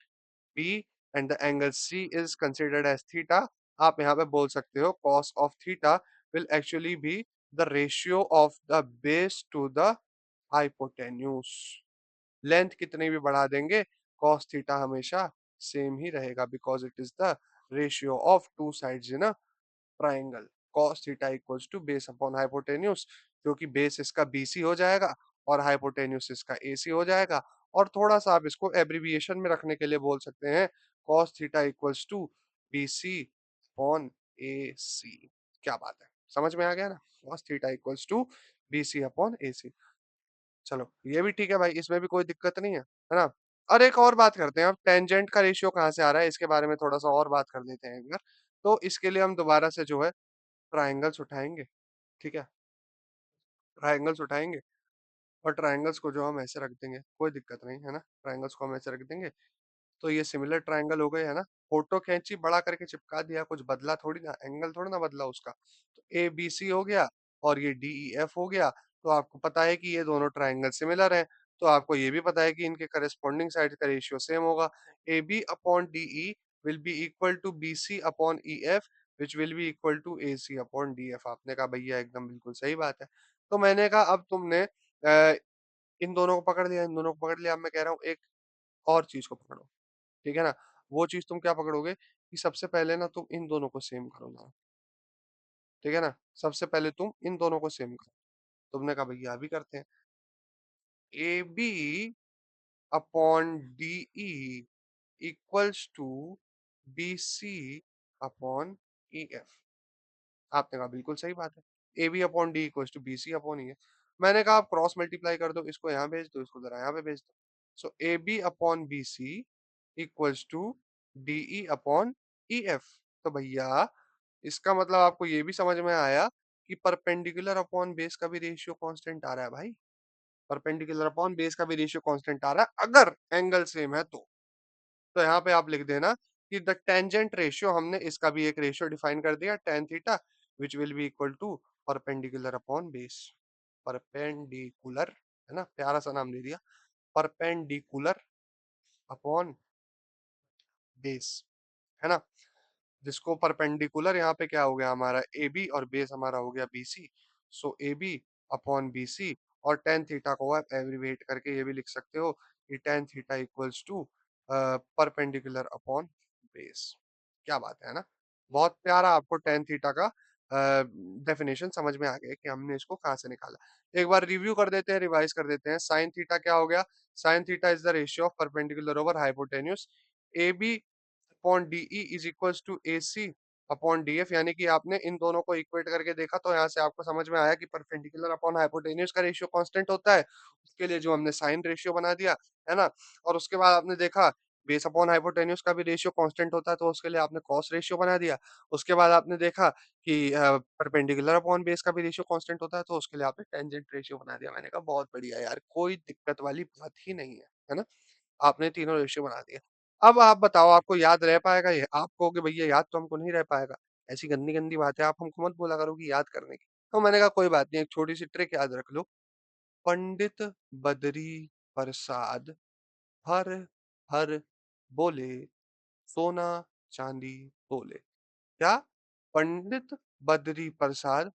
B and the angle C is considered as theta. आप यहाँ पे बोल सकते हो cos of theta will actually be the ratio of the base to the hypotenuse. Length कितनी भी बढ़ा देंगे cos थीटा हमेशा सेम ही रहेगा, because it is the ratio of two sides in a triangle. cos theta equals to base upon hypotenuse, जो कि base इसका BC हो जाएगा और हाइपोटेन्यूज इसका AC हो जाएगा। और थोड़ा सा आप इसको एब्रिविएशन में रखने के लिए बोल सकते हैं cos theta equals to BC upon AC। क्या बात है, समझ में आ गया ना? cos theta equals to BC upon AC। चलो ये भी ठीक है भाई, इसमें भी कोई दिक्कत नहीं है ना? और एक और बात करते हैं, अब टेंजेंट का रेशियो कहाँ से आ रहा है इसके बारे में थोड़ा सा और बात कर लेते हैं एक बार। तो इसके लिए हम दोबारा से जो है ट्रायंगल्स उठाएंगे, ठीक है? ट्रायंगल्स उठाएंगे और ट्रायंगल्स को जो हम ऐसे रख देंगे, कोई दिक्कत नहीं है ना? ट्रायंगल्स को हम ऐसे रख देंगे, तो ये सिमिलर ट्रायंगल हो गए है ना? फोटो खींची, बड़ा करके चिपका दिया, कुछ बदला थोड़ी ना, एंगल थोड़ी ना बदला उसका। तो ABC हो गया और ये DEF हो गया। तो आपको पता है कि ये दोनों ट्रायंगल सिमिलर हैं, तो आपको ये भी पता है कि इनके करस्पॉन्डिंग साइड का रेशियो सेम होगा। AB upon DE will be equal to BC upon EF which will be equal to AC upon DF। आपने कहा भैया एकदम बिल्कुल सही बात है। तो मैंने कहा अब तुमने इन दोनों को पकड़ लिया, इन दोनों को पकड़ लिया, अब मैं कह रहा हूँ एक और चीज को पकड़ो, ठीक है ना? वो चीज तुम क्या पकड़ोगे कि सबसे पहले ना तुम इन दोनों को सेम करो ना, ठीक है ना? सबसे पहले तुम इन दोनों को सेम करो। तुमने कहा भैया अभी करते हैं। AB upon DE equals to BC upon EF। आपने कहा बिल्कुल सही बात है, AB upon D equals to BC upon EF। मैंने कहा आप क्रॉस मल्टीप्लाई कर दो, इसको यहाँ भेज दो, इसको जरा यहाँ पे भेज दो। So AB upon BC equals to DE upon EF। तो भैया इसका मतलब आपको ये भी समझ में आया कि परपेंडिकुलर अपॉन बेस का भी रेशियो कांस्टेंट आ रहा है भाई। परपेंडिकुलर अपॉन बेस का भी रेशियो कांस्टेंट आ रहा है अगर एंगल सेम है तो। तो यहाँ पे आप लिख देना कि द टेंजेंट रेशियो, हमने इसका भी एक रेशियो डिफाइन कर दिया tan theta which will be equal to perpendicular upon base. Perpendicular, है ना, प्यारा सा नाम दे दिया, परपेंडिकुलर अपॉन बेस, है ना? जिसको परपेंडिकुलर यहाँ पे क्या हो गया हमारा AB और बेस हमारा हो गया BC। सो AB अपॉन BC और टेन थीटा को आप एब्रिवेट करके ये भी लिख सकते हो कि tan theta equals to perpendicular upon base. क्या बात है ना? बहुत प्यारा, आपको टेन थीटा का डेफिनेशन समझ में आ गया कि हमने इसको कहाँ से निकाला। एक बार रिव्यू कर देते हैं, रिवाइज कर देते हैं। साइन थीटा क्या हो गया? Sine theta is the ratio of perpendicular over hypotenuse. AB upon DE is equals to AC upon DF। यानी कि आपने इन दोनों को इक्वेट करके देखा तो यहाँ से आपको समझ में आया कि परपेंडिकुलर अपॉन हाइपोटेन्यूज का रेशियो कांस्टेंट होता है। उसके लिए जो हमने साइन रेशियो बना दिया, है ना? और उसके बाद आपने देखा बेस अपॉन हाइपोटेन्यूज का भी रेशियो कांस्टेंट होता है, तो उसके लिए आपने कॉस रेशियो बना दिया। उसके बाद आपने देखा कि परपेंडिकुलर अपॉन बेस का भी रेशियो कांस्टेंट होता है, तो उसके लिए आपने टेंजेंट रेशियो बना दिया। मैंने कहा बहुत बढ़िया यार, कोई दिक्कत वाली बात ही नहीं है ना? आपने तीनों रेशियो बना दिए। अब आप बताओ आपको याद रह पाएगा ये? आप कहोगे भैया याद तो हमको नहीं रह पाएगा। ऐसी गंदी गंदी बात है, आप हमको मत बोला करो कि याद करने की। तो मैंने कहा कोई बात नहीं, एक छोटी सी ट्रिक याद रख लो। पंडित बद्री प्रसाद हर हर बोले, सोना चांदी तोले। क्या? पंडित बद्री प्रसाद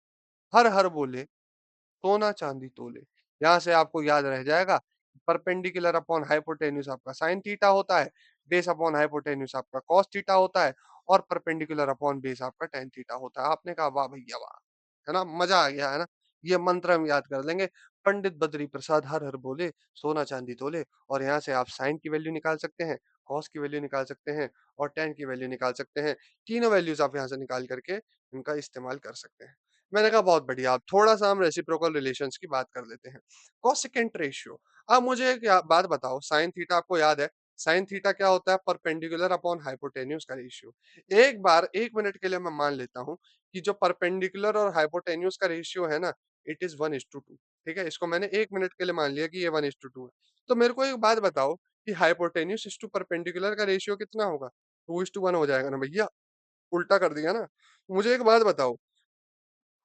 हर हर बोले, सोना चांदी तोले। यहाँ से आपको याद रह जाएगा परपेंडिकुलर अपॉन हाइपोटेन्यूज आपका साइन थीटा होता है, बेस अपॉन हाइपोटेन्यूज आपका कॉस थीटा होता है और परपेंडिकुलर अपॉन बेस आपका टेन थीटा होता है। आपने कहा वाह भैया वाह, है ना? मजा आ गया, है ना? ये मंत्र हम याद कर लेंगे। पंडित बद्री प्रसाद हर हर बोले, सोना चांदी तोले। और यहाँ से आप साइन की वैल्यू निकाल सकते हैं, कॉस की वैल्यू निकाल सकते हैं और टेन की वैल्यू निकाल सकते हैं। तीनों वैल्यूज आप यहाँ से निकाल करके इनका इस्तेमाल कर सकते हैं। मैंने कहा बहुत बढ़िया। अब थोड़ा सा हम रेसिप्रोकल रिलेशंस की बात कर लेते हैं। Cosecant ratio. अब मुझे एक बात बताओ, साइन थीटा आपको याद है? साइन थीटा क्या होता है? परपेंडिकुलर अपॉन हाइपोटेन्यूज का रेशियो। एक बार 1 मिनट के लिए मैं मान लेता हूँ कि जो परपेंडिकुलर और हाइपोटेन्यूज का रेशियो है ना, इट इज 1:2। ठीक है? इसको मैंने 1 मिनट के लिए मान लिया कि ये 1:2 है। तो मेरे को एक बात बताओ कि हाइपोटेन्यूज इज़ टू परपेंडिकुलर का रेशियो कितना होगा? 2:1 हो जाएगा ना भैया, उल्टा कर दिया ना। मुझे एक बात बताओ,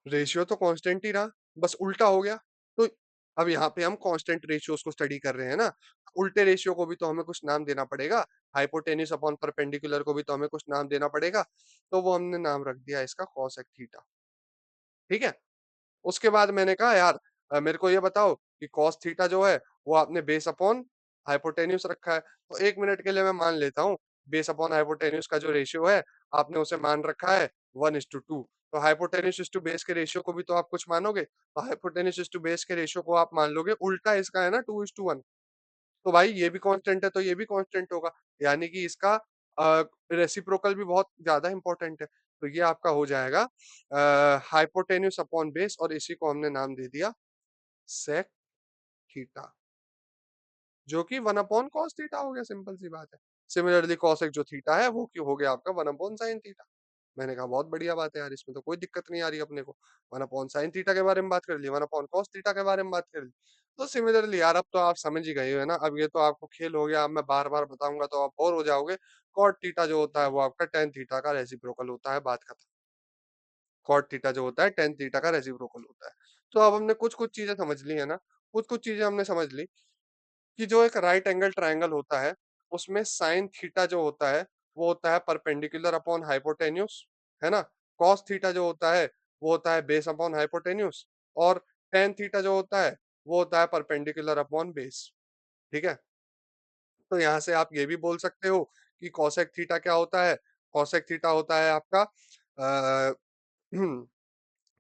रेशियो तो कांस्टेंट ही रहा, बस उल्टा हो गया। तो अब यहाँ पे हम कांस्टेंट रेशियोज को स्टडी कर रहे हैं ना, उल्टे रेशियो को भी तो हमें कुछ नाम देना पड़ेगा, हाइपोटेन्यूज अपॉन परपेंडिकुलर को भी तो हमें कुछ नाम देना पड़ेगा। तो वो हमने नाम रख दिया इसका कॉसेक थीटा, ठीक है? उसके बाद मैंने कहा यार मेरे को ये बताओ कि कॉस थीटा जो है वो आपने बेस अपॉन हाइपोटेन्यूज रखा है, तो 1 मिनट के लिए मैं मान लेता हूँ बेस अपॉन हाइपोटेन्यूज का जो रेशियो है आपने उसे मान रखा है 1:2। तो हाइपोटेन्यूज टू बेस के रेशियो को भी तो आप कुछ मानोगे, तो हाइपोटेन्यूज टू बेस के रेशियो को आप मान लोगे उल्टा इसका है ना 2:1। तो भाई ये भी कांस्टेंट है तो ये भी कांस्टेंट होगा, यानी कि इसका रेसिप्रोकल भी बहुत ज्यादा इंपॉर्टेंट है। तो ये आपका हो जाएगा हाइपोटेन्यूज अपॉन बेस, और इसी को हमने नाम दे दिया सेक थीटा, जो कि 1 अपॉन कॉस थीटा हो गया, सिंपल सी बात है। सिमिलरली कॉसेक जो थीटा है वो क्यों हो गया आपका 1 अपॉन साइन थीटा। मैंने कहा बहुत बढ़िया बात है यार, इसमें तो कोई दिक्कत नहीं आ रही अपने को। 1 अपॉन साइन थीटा के बारे में बात कर ली, 1 अपॉन कॉस थीटा के बारे में बात कर ली। तो सिमिलरली यार अब तो आप समझ ही गए हो है ना, अब ये तो आपको खेल हो गया, अब मैं बार बार बताऊंगा तो आप बोर हो जाओगे। कॉट थीटा जो होता है वो आपका टेन थीटा का रेसिप्रोकल होता है, बात खत्म। कॉट थीटा जो होता है टेन थीटा का रेसिप्रोकल होता है। तो अब हमने कुछ कुछ चीजें समझ ली है ना, कुछ कुछ चीजें हमने समझ ली कि जो एक राइट एंगल ट्रायंगल होता है उसमें साइन थीटा जो होता है वो होता है परपेंडिकुलर अपॉन हाइपोटेन्यूस, है ना। कॉस थीटा जो होता है वो होता है बेस अपॉन हाइपोटेन्यूस, और टेन थीटा जो होता है वो होता है परपेंडिकुलर अपॉन बेस, ठीक है। तो यहाँ से आप ये भी बोल सकते हो कि कॉसेक थीटा क्या होता है। कॉसेक थीटा होता है आपका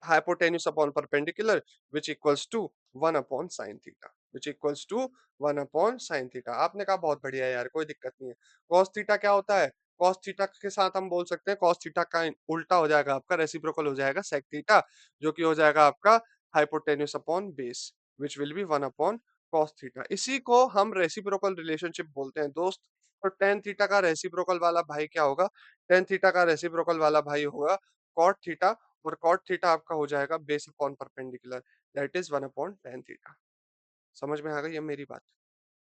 hypotenuse upon perpendicular which equals to 1 upon sin theta, which equals to 1 upon sin theta। आपने कहा बहुत बढ़िया है यार, कोई दिक्कत नहीं है। cos थीटा क्या होता है? cos थीटा के साथ हम बोल सकते हैं cos थीटा का उल्टा हो जाएगा आपका, रेसिप्रोकल हो जाएगा sec थीटा, जो कि हो जाएगा आपका hypotenuse upon base which will be 1 upon cos theta. इसी को हम रेसिप्रोकल रिलेशनशिप बोलते हैं दोस्त। तो tan थीटा का रेसिप्रोकल वाला भाई क्या होगा? tan थीटा का रेसिप्रोकल वाला भाई होगा cot थीटा, और कॉट थीटा आपका हो जाएगा base upon perpendicular, that is 1/tan theta. समझ में आ गई है मेरी बात?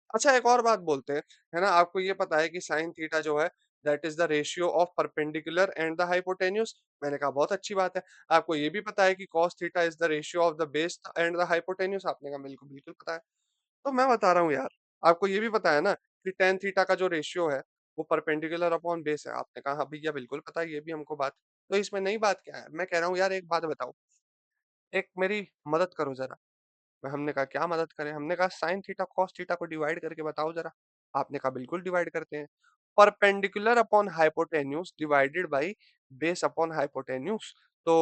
अच्छा एक और बात बोलते हैं, है ना। आपको ये पता है कि साइन थीटा जो है that is the ratio of perpendicular and the hypotenuse. मैंने कहा बहुत अच्छी बात है। आपको ये भी पता है कि cos theta is the ratio of the base and the hypotenuse. आपने कहा बिल्कुल बिल्कुल पता है। तो मैं बता रहा हूँ यार, आपको ये भी पता है ना कि टेन थीटा का जो रेशियो है वो परपेंडिकुलर अपॉन बेस है। आपने कहा हाँ भैया बिल्कुल पता है, ये भी हमको बात। तो इसमें नई बात क्या है? मैं कह रहा हूँ यार एक बात बताओ, एक मेरी मदद करो जरा। हमने कहा क्या मदद करें? हमने कहा साइन थीटा कॉस थीटा को डिवाइड करके बताओ जरा। आपने कहा बिल्कुल डिवाइड करते हैं। Perpendicular upon hypotenuse divided by base upon hypotenuse. तो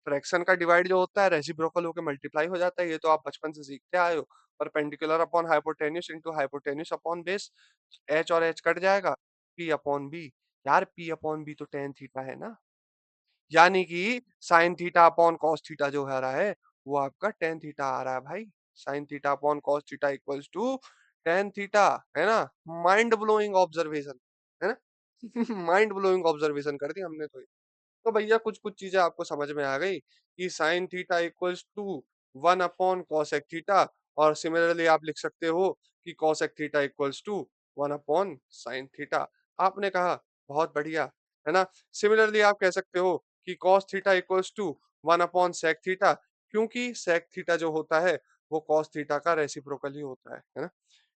फ्रैक्शन का डिवाइड जो होता है रेसिप्रोकल होकर मल्टीप्लाई हो जाता है, ये तो आप बचपन से सीखते आए हो। Perpendicular upon hypotenuse into hypotenuse upon base, H और एच कट जाएगा, पी अपॉन बी। यार पी अपॉन बी तो टेन थीटा है ना, यानी कि sine theta upon cos theta जो है रहा है वो आपका टेन थीटा आ रहा है भाई। Sine theta upon cos theta equals to tan theta, है ना। माइंड ब्लोइंग ऑब्जर्वेशन, है ना। माइंड ब्लोइंग ऑब्जर्वेशन कर दी हमने तो भैया कुछ कुछ चीजें आपको समझ में आ गई कि sine theta equals to 1/cosec theta, और सिमिलरली आप लिख सकते हो कि cosec theta equals to 1/sin theta. आपने कहा बहुत बढ़िया, है ना। सिमिलरली आप कह सकते हो कि cos theta equals to 1/sec theta, क्योंकि sec थीटा जो होता है वो cos थीटा का रेसिप्रोकल ही होता है ना।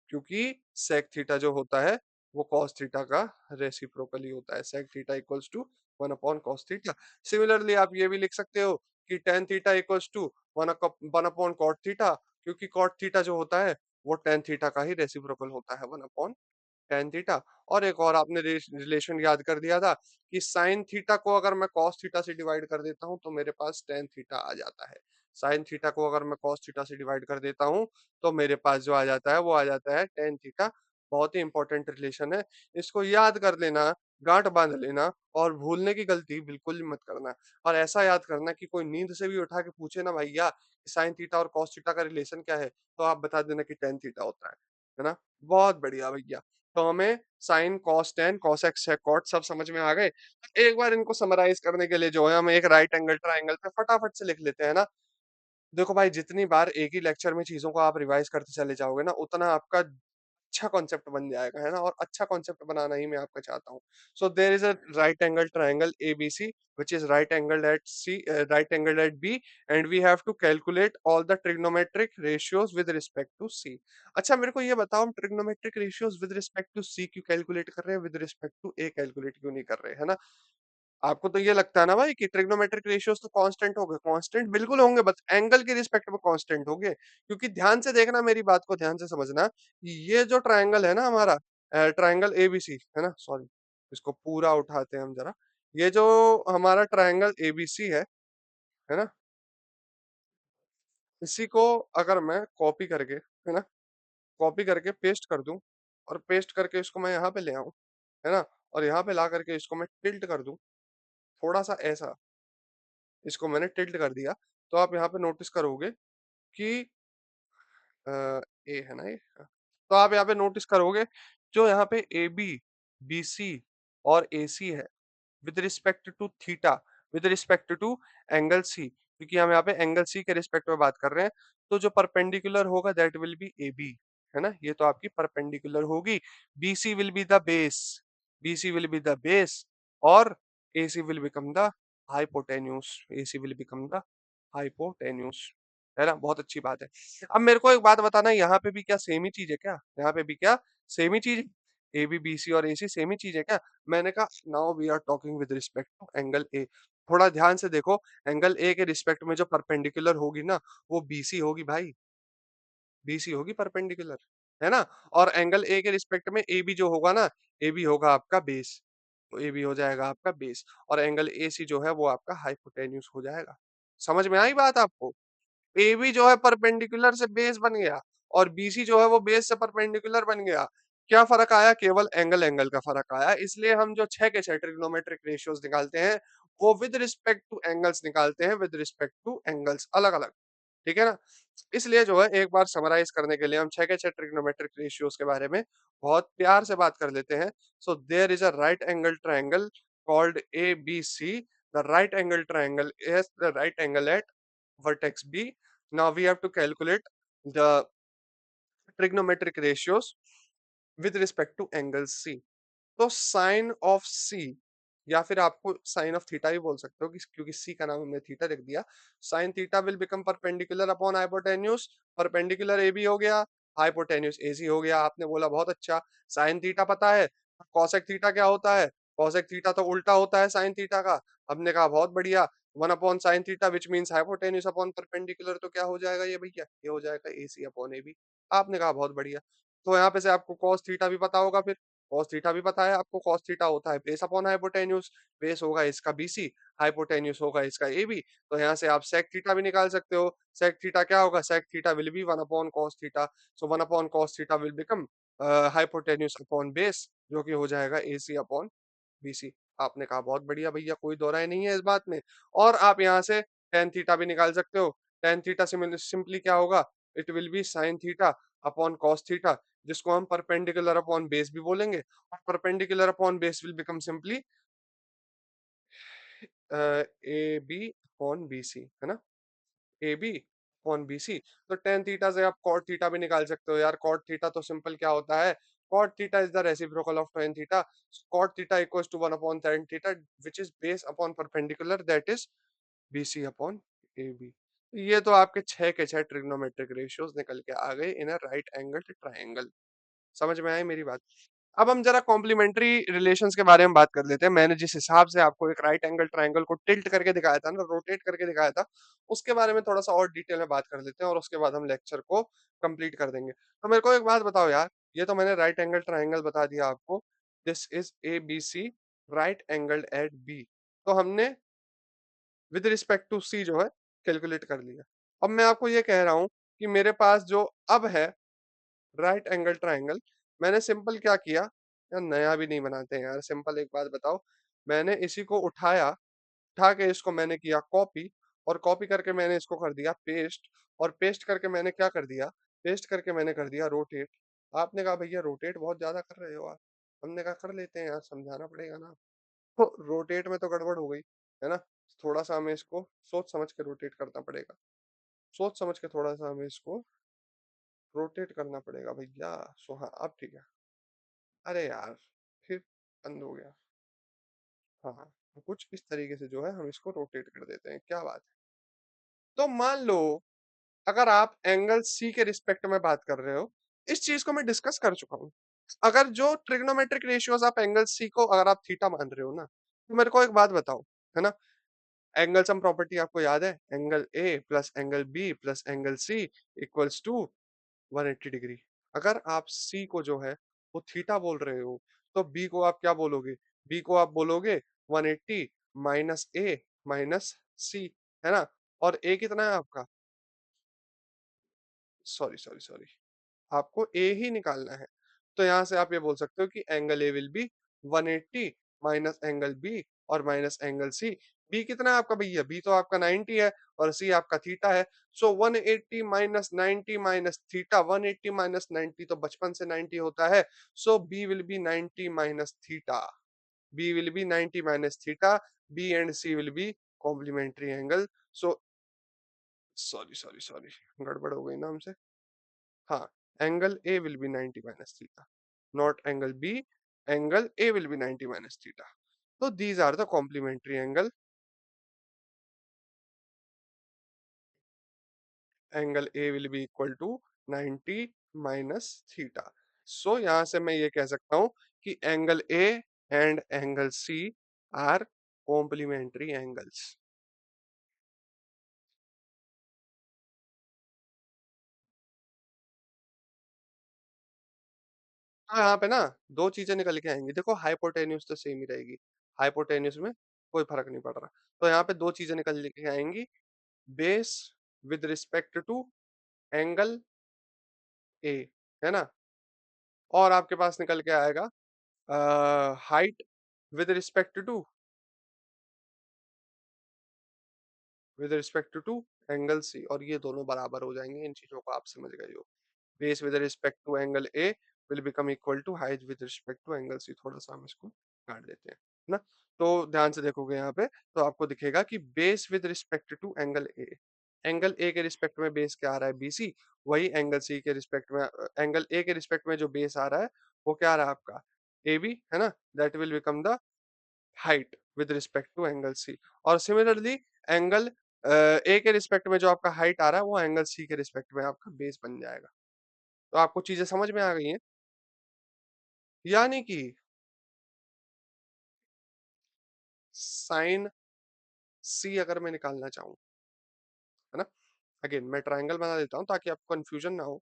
क्योंकि sec थीटा जो होता है वो cos थीटा का रेसिप्रोकल ही होता है। sec theta equals to 1/cos theta. Similarly आप ये भी लिख सकते हो कि tan theta equals to 1/cot theta, क्योंकि cot थीटा जो होता है वो tan थीटा का ही रेसिप्रोकल होता है 1/tan थीटा। और एक और आपने रिलेशन याद कर दिया था कि sin थीटा को अगर मैं cos थीटा से डिवाइड कर देता हूं तो मेरे पास tan थीटा आ जाता है। sin थीटा को अगर मैं cos थीटा से डिवाइड कर देता हूं तो मेरे पास जो आ जाता है वो आ जाता है tan थीटा। बहुत ही इंपॉर्टेंट रिलेशन है, इसको याद कर लेना, गांठ बांध लेना, और भूलने की गलती बिल्कुल भी मत करना। और ऐसा याद करना कि कोई नींद से भी उठा के पूछे ना भैया साइन थीटा और कॉस थीटा का रिलेशन क्या है, तो आप बता देना कि टेन थीटा होता है ना। बहुत बढ़िया भैया। तो हमें sine cos tan cosec cot सब समझ में आ गए। एक बार इनको समराइज करने के लिए जो है हम एक राइट एंगल ट्राइंगल पे फटाफट से लिख लेते हैं ना। देखो भाई, जितनी बार एक ही लेक्चर में चीज़ों को आप रिवाइज़ करते चले जाओगे ना, उतना आपका अच्छा कॉन्सेप्ट बन जाएगा, है ना? और अच्छा कॉन्सेप्ट बनाना ही मैं आपका चाहता हूँ। So there is a right angle triangle ABC which is right angled at B and we have to calculate all the trigonometric ratios with respect to C. अच्छा मेरे को ये बताओ, हम trigonometric ratios with respect to C क्यों calculate कर रहे हैं, with respect to A calculate क्यों नहीं कर रहे, है ना? आपको तो ये लगता है ना भाई कि ट्रिग्नोमेट्रिक रेशियोज तो कांस्टेंट होंगे, कांस्टेंट बिल्कुल होंगे, बस एंगल के रिस्पेक्ट में कांस्टेंट होंगे। क्योंकि ध्यान से देखना, मेरी बात को ध्यान से समझना, ये जो ट्रायंगल है ना हमारा, ट्रायंगल एबीसी, है ना, सॉरी, इसको पूरा उठाते हैं हम जरा। ये जो हमारा ट्रायंगल एबीसी है ना, इसी को अगर मैं कॉपी करके, है ना, कॉपी करके पेस्ट कर दूं, और पेस्ट करके इसको मैं यहाँ पे ले आऊं, है ना, और यहाँ पे ला करके इसको मैं टिल्ट कर दूं, थोड़ा सा ऐसा, इसको मैंने टिल्ट कर दिया, तो आप यहाँ पे नोटिस करोगे कि ए है ना ये, हाँ। तो आप यहाँ पे नोटिस करोगे, जो यहाँ पे ए बी, बी सी और ए सी है, with respect to theta, with respect to angle C, क्योंकि हम यहाँ पे एंगल सी के रिस्पेक्ट में बात कर रहे हैं, तो जो परपेंडिकुलर होगा that will be A B, है ना, ये तो आपकी परपेंडिकुलर होगी। B C will be the base, B C will be the base, और A C will become the hypotenuse, A C will become the hypotenuse, है ना, बहुत अच्छी बात है। अब मेरे को एक बात बताना, यहाँ पे भी क्या सेम ही चीज है क्या, यहाँ पे भी क्या सेम ही चीज, ए बी बी सी और ए सी सेम ही चीज है क्या? मैंने कहा now we are talking with respect to angle A. थोड़ा ध्यान से देखो, एंगल ए के रिस्पेक्ट में जो परपेंडिकुलर होगी ना, वो बीसी होगी भाई, बीसी होगी परपेंडिकुलर, है ना। और एंगल ए के रिस्पेक्ट में ए बी जो होगा ना, ए बी होगा आपका बेस, तो ए बी हो जाएगा आपका बेस, और एंगल ए सी जो है वो आपका हाइपोटेन्यूस हो जाएगा। समझ में आई बात आपको? ए बी जो है परपेंडिकुलर से बेस बन गया, और बीसी जो है वो बेस से परपेंडिकुलर बन गया। क्या फर्क आया? केवल एंगल एंगल का फर्क आया। इसलिए हम जो 6 के 6 ट्रिग्नोमेट्रिक रेशियोज निकालते हैं, वो विद रिस्पेक्ट टू एंगल्स निकालते हैं, विद रिस्पेक्ट टू एंगल्स अलग अलग, ठीक है ना। इसलिए जो है एक बार समराइज करने के लिए हम 6 के 6 ट्रिग्नोमेट्रिक रेशियोज के बारे में बहुत प्यार से बात कर लेते हैं। So there is a right angle triangle called A B C. The right angle triangle is the right angle at vertex B. Now we have to calculate the trigonometric ratios with respect to angle C. तो sign of सी, या फिर आपको sign of theta भी बोल सकते हो, क्योंकि सी का नाम हमने थीटा रख दिया। Sine theta will become perpendicular upon hypotenuse, perpendicular A B हो गया, हाइपोटेन्यूज ए सी हो गया। आपने बोला बहुत अच्छा, साइन थीटा पता है, कॉसेक थीटा क्या होता है? कॉसेक थीटा तो उल्टा होता है साइन थीटा का। हमने कहा बहुत बढ़िया, one upon sine theta which means hypotenuse upon perpendicular, तो क्या हो जाएगा ये भैया? ये हो जाएगा ए सी अपॉन ए बी। आपने कहा बहुत बढ़िया। तो यहाँ पे से आपको कॉस थीटा भी पता होगा, फिर कॉस थीटा भी पता है आपको, कॉस थीटा होता है बेस अपॉन हाइपोटेन्यूज, बेस होगा इसका बीसी, हाइपोटेन्यूज होगा इसका एबी। तो यहाँ से आप सेक थीटा भी निकाल सकते हो। सेक थीटा क्या होगा? Sec theta will be one upon cos theta, so one upon cos theta will become hypotenuse upon base, जो कि हो जाएगा एसी अपॉन बीसी। आपने कहा बहुत बढ़िया भैया, कोई दो राय नहीं है इस बात में। और आप यहाँ से टेन थीटा भी निकाल सकते हो। टेन थीटा सिंपली क्या होगा? It will be sine theta upon cos theta, जिसको हम परपेंडिकुलर अपॉन बेस भी बोलेंगे। और perpendicular upon base will become simply A B upon B C, है ना, A B upon B C. तो टेन थीटा से आप कॉट थीटा भी निकाल सकते हो यार। कॉट थीटा तो सिंपल क्या होता है? Cot theta is the reciprocal of tan theta. Cot theta equals to one upon tan theta which is base upon perpendicular, that is B C upon A B. ये तो आपके 6 के 6 trigonometric ratios निकल के आ गए इन अ राइट एंगल ट्रायंगल। समझ में आई मेरी बात? अब हम जरा कॉम्प्लीमेंट्री रिलेशंस के बारे में बात कर लेते हैं। मैंने जिस हिसाब से आपको एक राइट एंगल ट्रायंगल को टिल्ट करके दिखाया था ना, रोटेट करके दिखाया था, उसके बारे में थोड़ा सा और डिटेल में बात कर लेते हैं, और उसके बाद हम लेक्चर को कंप्लीट कर देंगे। तो मेरे को एक बात बताओ यार, ये तो मैंने राइट एंगल ट्रायंगल बता दिया आपको, this is A B C right angle at B. तो हमने विद रिस्पेक्ट टू सी जो है कैलकुलेट कर लिया। अब मैं आपको ये कह रहा हूँ कि मेरे पास जो अब है राइट एंगल ट्रायंगल, मैंने सिंपल क्या किया यार, नया भी नहीं बनाते हैं यार, सिंपल एक बात बताओ। मैंने इसी को उठाया, उठा के इसको मैंने किया कॉपी, और कॉपी करके मैंने इसको कर दिया पेस्ट, और पेस्ट करके मैंने क्या कर दिया, पेस्ट करके मैंने कर दिया रोटेट। आपने कहा भैया रोटेट बहुत ज्यादा कर रहे हो आप। हमने कहा कर लेते हैं यार, समझाना पड़ेगा ना। तो रोटेट में तो गड़बड़ हो गई, है ना। थोड़ा सा हमें इसको सोच समझ के रोटेट करना पड़ेगा। सोच समझ के थोड़ा सा हमें इसको रोटेट करना पड़ेगा भैया। सो हाँ, अब ठीक है। अरे यार, फिर बंद हो गया। हाँ हाँ, तो कुछ इस तरीके से जो है हम इसको रोटेट कर देते हैं, क्या बात है। तो मान लो, अगर आप एंगल सी के रिस्पेक्ट में बात कर रहे हो, इस चीज को मैं डिस्कस कर चुका हूँ। अगर जो ट्रिग्नोमेट्रिक रेशियोज आप एंगल सी को अगर आप थीटा मान रहे हो ना, तो मेरे को एक बात बताओ, है ना, एंगल सम प्रॉपर्टी आपको याद है, angle A plus angle B plus angle C equals to 180 degree. अगर आप सी को जो है वो थीटा बोल रहे हो, तो बी को आप क्या बोलोगे? बी को आप बोलोगे 180 माइनस ए माइनस सी, है ना। और ए कितना है आपका? सॉरी सॉरी सॉरी, आपको ए ही निकालना है। तो यहां से आप ये बोल सकते हो कि angle A will be 180 minus angle B और माइनस एंगल सी। बी कितना है आपका भैया? बी तो आपका 90 है और सी आपका थीटा है। So 180 minus 90 minus theta, 180 minus 90 तो बचपन से 90 होता है। So B will be 90 minus theta. B will be 90 minus theta. B and C will be complementary angle. So sorry sorry sorry, गड़बड़ हो गई ना हमसे। हाँ, angle A will be 90 minus theta, not angle B. Angle A will be 90 minus theta. तो these are the complementary angle. Angle A will be equal to 90 minus theta. So यहां से मैं ये कह सकता हूं कि angle A and angle C are complementary angles. हाँ, यहाँ पे ना दो चीजें निकल के आएंगी। देखो, हाइपोटेन्यूज तो सेम ही रहेगी, हाइपोटेन्यूज में कोई फर्क नहीं पड़ रहा। तो यहाँ पे दो चीजें निकल के आएंगी, base with respect to angle A, है ना। और आपके पास निकल के आएगा height with respect to, angle C. और ये दोनों बराबर हो जाएंगे, इन चीजों को आप समझ गए हो। Base with respect to angle A will become equal to height with respect to angle C. थोड़ा सा हम इसको काट देते हैं ना। तो ध्यान से देखोगे यहाँ पे, तो आपको दिखेगा कि base with respect to angle A, angle A के रिस्पेक्ट में बेस क्या आ रहा है? बीसी। वही एंगल सी के रिस्पेक्ट में, एंगल ए के रिस्पेक्ट में जो बेस आ रहा है वो क्या आ रहा है आपका? ए बी, है ना। That will become the height with respect to angle C. और सिमिलरली एंगल ए के रिस्पेक्ट में जो आपका हाइट आ रहा है वो एंगल सी के रिस्पेक्ट में आपका बेस बन जाएगा। तो आपको चीजें समझ में आ गई हैं। यानी कि साइन सी अगर मैं निकालना चाहूँ, है ना, अगेन मैं ट्रायंगल बना देता हूँ ताकि आपको कंफ्यूजन ना हो।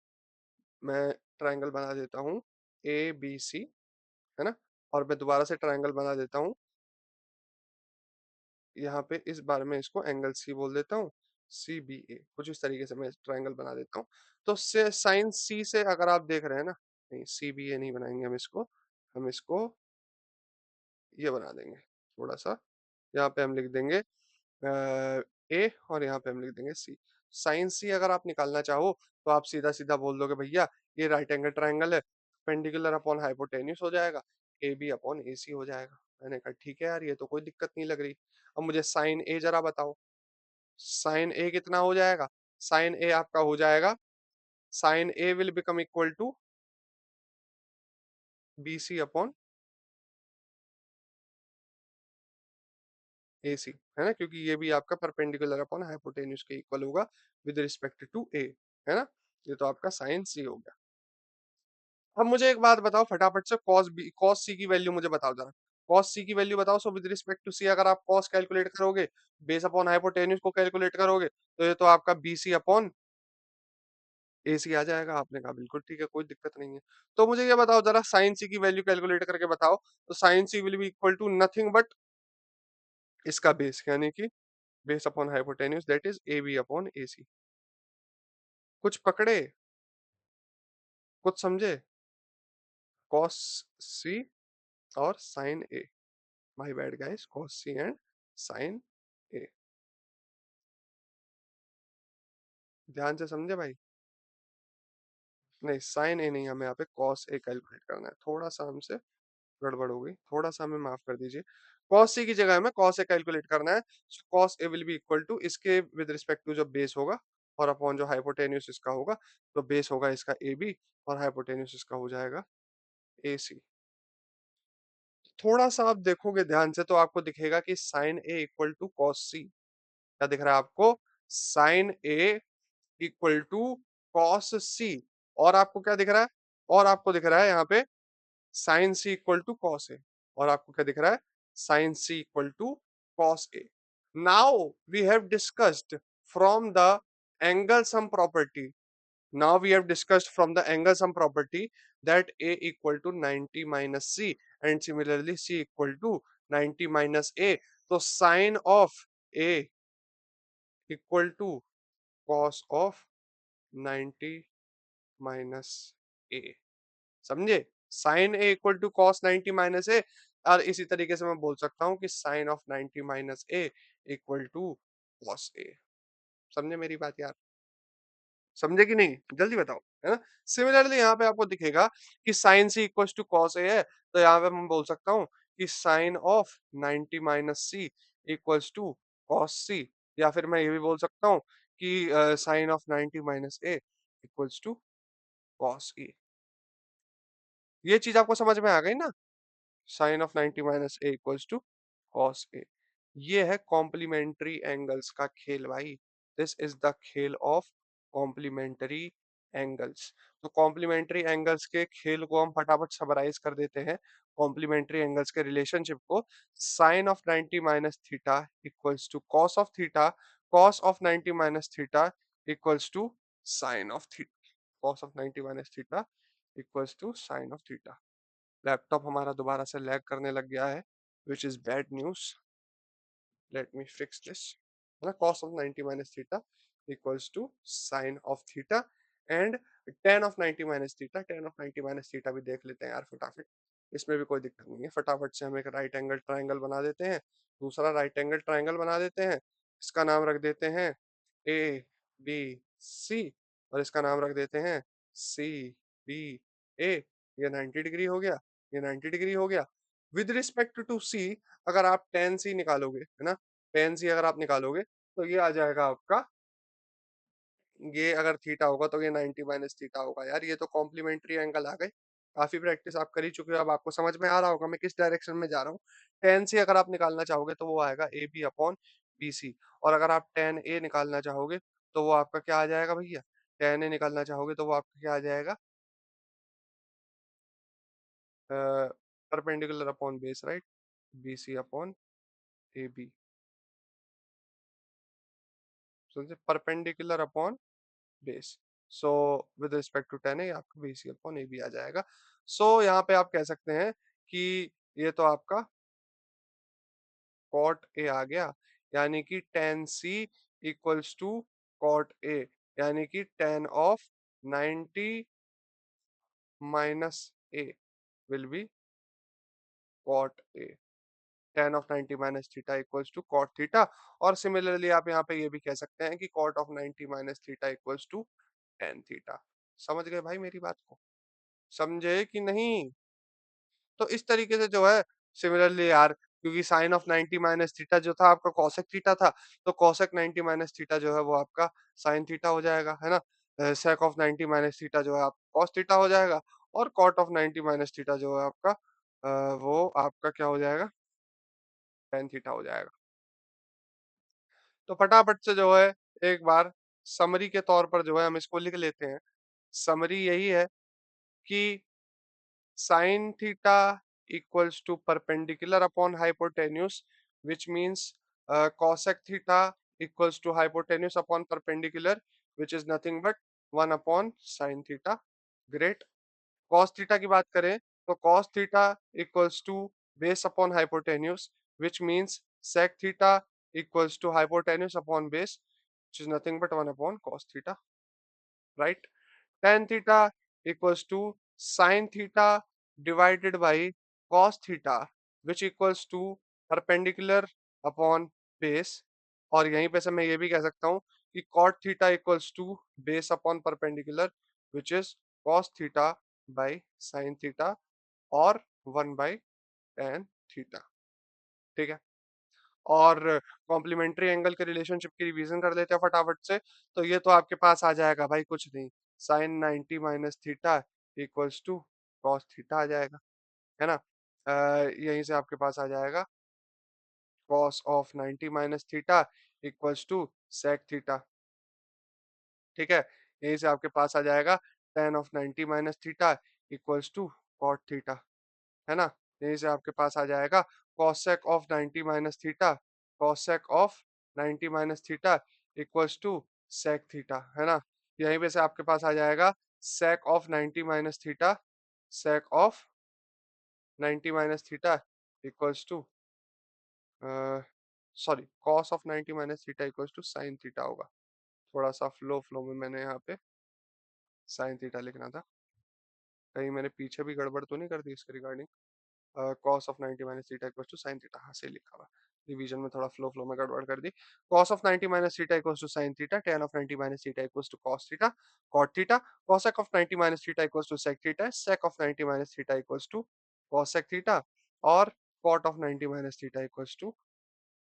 मैं ट्रायंगल बना देता हूँ ए बी सी, है ना। और मैं दोबारा से ट्रायंगल बना देता हूँ, यहाँ पे इस बार में इसको एंगल सी बोल देता हूँ, सी बी ए। कुछ इस तरीके से मैं ट्रायंगल बना देता हूँ। तो से साइन सी से अगर आप देख रहे हैं ना, नहीं सी बी ए नहीं बनाएंगे हम इसको, हम इसको ये बना देंगे थोड़ा सा। यहाँ पे हम लिख देंगे ए और यहाँ पे हम लिख देंगे सी। साइन सी अगर आप निकालना चाहो तो आप सीधा सीधा बोल दोगे भैया ये राइट एंगल ट्रायंगल है, पेंडिकुलर अपॉन हाइपोटेन्यूस हो जाएगा, ए बी अपॉन ए सी हो जाएगा। मैंने कहा ठीक है यार, ये तो कोई दिक्कत नहीं लग रही। अब मुझे साइन ए जरा बताओ, साइन ए कितना हो जाएगा? साइन ए आपका हो जाएगा, sine A will become equal to B C upon A C, है ना, क्योंकि ये भी आपका परपेंडिकुलर अपॉन हाइपोटेन्यूस के इक्वल होगा विद रिस्पेक्ट टू ए, है ना। ये तो आपका साइन सी हो गया। अब मुझे एक बात बताओ फटाफट से, कॉस सी की वैल्यू मुझे बताओ जरा। कॉस सी की वैल्यू बताओ। सो विद रिस्पेक्ट टू सी अगर आप कॉस कैलकुलेट करोगे, बेस अपॉन हाइपोटेन्यूस को कैलकुलेट करोगे, तो ये तो आपका बी सी अपॉन ए सी आ जाएगा। आपने कहा बिल्कुल ठीक है, कोई दिक्कत नहीं है। तो मुझे ये बताओ जरा, साइन सी की वैल्यू कैलकुलेट करके बताओ। तो sine C will be equal to nothing but इसका बेस, यानी कि base upon hypotenuse that is A B upon A C. कुछ पकड़े? कुछ समझे? कॉस सी और sine A, my bad guys, cos C and sine A. ध्यान से समझे भाई। नहीं, साइन ए नहीं, हमें यहाँ पे कॉस ए कैलकुलेट करना है। थोड़ा सा हमसे गड़बड़ हो गई, थोड़ा सा हमें माफ कर दीजिए। कॉस सी की जगह हमें कॉस ए कैलकुलेट करना है। So cos A will be equal to इसके विद रिस्पेक्ट टू जो बेस होगा और अपॉन जो हाइपोटेन्यूज इसका होगा, तो बेस होगा इसका ए बी और हाइपोटेन्यूज इसका हो जाएगा ए सी। थोड़ा सा आप देखोगे ध्यान से तो आपको दिखेगा कि sine A equal to cos C. क्या दिख रहा है आपको? Sine A equal to cos C. और आपको क्या दिख रहा है? और आपको दिख रहा है यहाँ पे sine C equal to cos A. और आपको क्या दिख रहा है? Sine C equal to cos A. Now we have discussed from the angle some property, now we have discussed from the angle sum property that a equal to 90 minus c and similarly c equal to 90 minus a, तो sin of a equal to cos of 90 minus a। समझे? sin a equal to cos 90 minus a। और इसी तरीके से मैं बोल सकता हूं कि sin of 90 minus a equal to cos a। समझे मेरी बात यार? समझे कि नहीं? जल्दी बताओ, है ना? सिमिलरली यहाँ पे आपको दिखेगा कि sine C equals to cos A है, तो यहाँ पे मैं बोल सकता हूँ कि sine of 90 minus C equals to cos C. या फिर मैं ये भी बोल सकता हूँ कि sine of 90 minus A equals to cos A. ये चीज आपको समझ में आ गई ना? Sine of 90 minus A equals to cos A. ये है कॉम्प्लीमेंट्री एंगल्स का खेल भाई। दिस इज द खेल ऑफ कॉम्प्लीमेंट्री एंगल्स। तो कॉम्प्लीमेंट्री एंगल्स के खेल को हम फटाफट समराइज कर देते हैं। कॉम्प्लीमेंट्री एंगल्स के रिलेशनशिप को, sine of 90 minus theta equals to cos of theta, cos of 90 minus theta equals to sine of theta, cos of 90 minus theta equals to sine of theta. Laptop हमारा दोबारा से lag करने लग गया है, which is bad news. Let me fix this। है ना? cos of 90 minus theta equals to sin of theta and tan of 90 minus theta। tan of 90 minus theta भी देख लेते हैं यार फटाफट, इसमें भी कोई दिक्कत नहीं है। फटाफट से हम एक राइट एंगल ट्राइंगल बना देते हैं, दूसरा राइट एंगल ट्राइंगल बना देते हैं। इसका नाम रख देते हैं ए बी सी और इसका नाम रख देते हैं सी बी ए। ये 90 डिग्री हो गया, ये 90 डिग्री हो गया। विद रिस्पेक्ट टू सी, अगर आप टेन सी निकालोगे, है ना, टेन सी अगर आप निकालोगे तो ये आ जाएगा आपका, ये अगर थीटा होगा तो ये 90 माइनस थीटा होगा। यार ये तो कॉम्प्लीमेंट्री एंगल आ गए। काफी प्रैक्टिस आप कर ही चुके हो, अब आपको समझ में आ रहा होगा मैं किस डायरेक्शन में जा रहा हूँ। टेन सी अगर आप निकालना चाहोगे तो वो आएगा A B upon B C. और अगर आप टेन ए निकालना चाहोगे तो वो आपका क्या आ जाएगा भैया? टेन ए निकालना चाहोगे तो वो आपका क्या आ जाएगा? Perpendicular upon base, right? B C upon A B. समझे? Perpendicular upon base. So with respect to tan A आपका B C upon A B आ जाएगा। सो यहाँ पे आप कह सकते हैं कि ये तो आपका कॉट ए आ गया, यानी कि tan C equals to cot A, यानी कि tan of 90 minus A will be cot A. Tan of 90 minus theta equals to cot theta. और सिमिलरली आप यहाँ पे ये भी कह सकते हैं कि cot of 90 minus theta equals to tan theta. समझ गए भाई मेरी बात को? समझे कि नहीं? तो इस तरीके से जो है, सिमिलरली यार, क्योंकि साइन ऑफ 90 माइनस थीटा जो था आपका कॉसेक थीटा था, तो कॉसेक 90 माइनस थीटा जो है वो आपका साइन थीटा हो जाएगा, है ना? सेक ऑफ 90 माइनस थीटा जो है आप कॉस थीटा हो जाएगा। और कॉट ऑफ 90 माइनस थीटा जो है आपका वो आपका क्या हो जाएगा? टेन थीटा हो जाएगा। तो फटाफट से जो है एक बार समरी के तौर पर जो है हम इसको लिख लेते हैं। समरी यही है कि sin theta equals to perpendicular upon hypotenuse, which means cosec theta equals to hypotenuse upon perpendicular, which is nothing but 1 upon sin theta। Great। cos theta की बात करें तो cos theta equals to base upon hypotenuse, which means sec theta equals to hypotenuse upon base, which is nothing but 1 upon cos theta, right? tan theta equals to sin theta divided by cos theta, which equals to perpendicular upon base। और यहीं पे से मैं ये भी कह सकता हूँ कि cot theta equals to base upon perpendicular, which is cos theta by sin theta और 1 by tan theta। ठीक है? और कॉम्प्लीमेंट्री एंगल के रिलेशनशिप की रिवीजन कर लेते हैं फटाफट से। तो ये तो आपके पास आ जाएगा भाई कुछ नहीं, sine 90 minus theta equals to cos theta आ जाएगा, है ना। यहीं से आपके पास आ जाएगा cos of 90 minus theta equals to sec theta, ठीक है। यहीं से आपके पास आ जाएगा tan of 90 minus theta equals to cot theta, है ना। यहीं से आपके पास आ जाएगा cosec of 90 minus theta, cosec of 90 minus theta equals to sec theta, है ना। यहीं पे से आपके पास आ जाएगा sec of 90 minus theta, sec of 90 minus theta equals to sorry cos of 90 minus theta equals to sin theta होगा। थोड़ा सा फ्लो फ्लो में मैंने यहाँ पे sin थीटा लिखना था, कहीं मैंने पीछे भी गड़बड़ तो नहीं कर दी इसके regarding. Cos of 90 minus theta equals to sine theta, हाँ सही लिखा हुआ, डिवीजन में थोड़ा फ्लो फ्लो में गड़बड़ कर दी। Cos of 90 minus theta equals to sine theta, tan of 90 minus theta equals to cos theta, cot theta, cosec of 90 minus theta equals to sec theta, sec of 90 minus theta equals to cosec theta, और cot of 90 minus theta equals to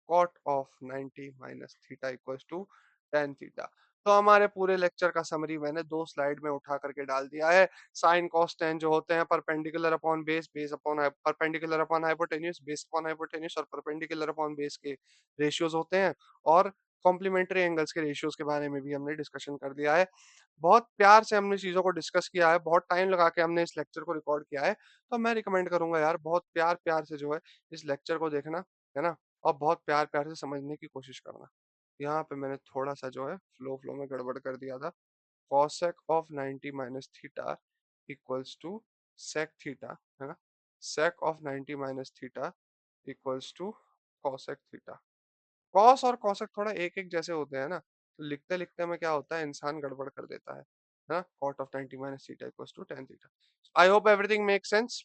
cot of 90 minus theta equals to tan theta. तो हमारे पूरे lecture का summary मैंने 2 slide में उठा करके डाल दिया है। साइन cos tan जो होते हैं perpendicular upon base, base upon perpendicular upon hypotenuse, base upon hypotenuse और परपेंडिकुलर अपॉन बेस के रेशियोज होते हैं। और कॉम्प्लीमेंट्री एंगल्स के रेशियोज के बारे में भी हमने डिस्कशन कर लिया है। बहुत प्यार से हमने चीज़ों को डिस्कस किया है, बहुत टाइम लगा के हमने इस लेक्चर को रिकॉर्ड किया है। तो मैं रिकमेंड करूँगा यार बहुत प्यार-प्यार से जो है इस लेक्चर को देखना, है ना? और बहुत प्यार-प्यार से समझने की कोशिश करना। यहाँ पे मैंने थोड़ा-सा जो है फ्लो में गड़बड़ कर दिया था। cosec of 90 minus theta equals to sec theta, है ना? sec of 90 minus theta equals to cosec theta. cos और cosec थोड़ा एक-एक जैसे होते हैं ना, तो लिखते-लिखते में क्या होता है इंसान गड़बड़ कर देता है ना? cot of 90 minus theta equals to tan theta. I hope everything makes sense.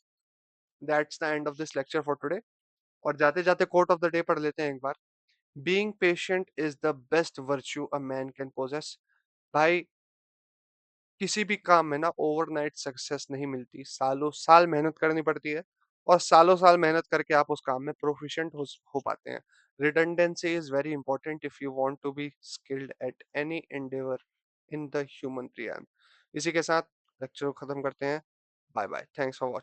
That's the end of this lecture for today. और जाते-जाते कोट ऑफ द डे पढ़ लेते हैं एक बार। Being patient is the best virtue a man can possess. भाई किसी भी काम में ना ओवरनाइट सक्सेस नहीं मिलती, सालों साल मेहनत करनी पड़ती है और सालों साल मेहनत करके आप उस काम में प्रोफिशिएंट हो पाते हैं। Redundancy is very important if you want to be skilled at any endeavour in the human realm. इसी के साथ लेक्चर को खत्म करते हैं। Bye bye, thanks for watching.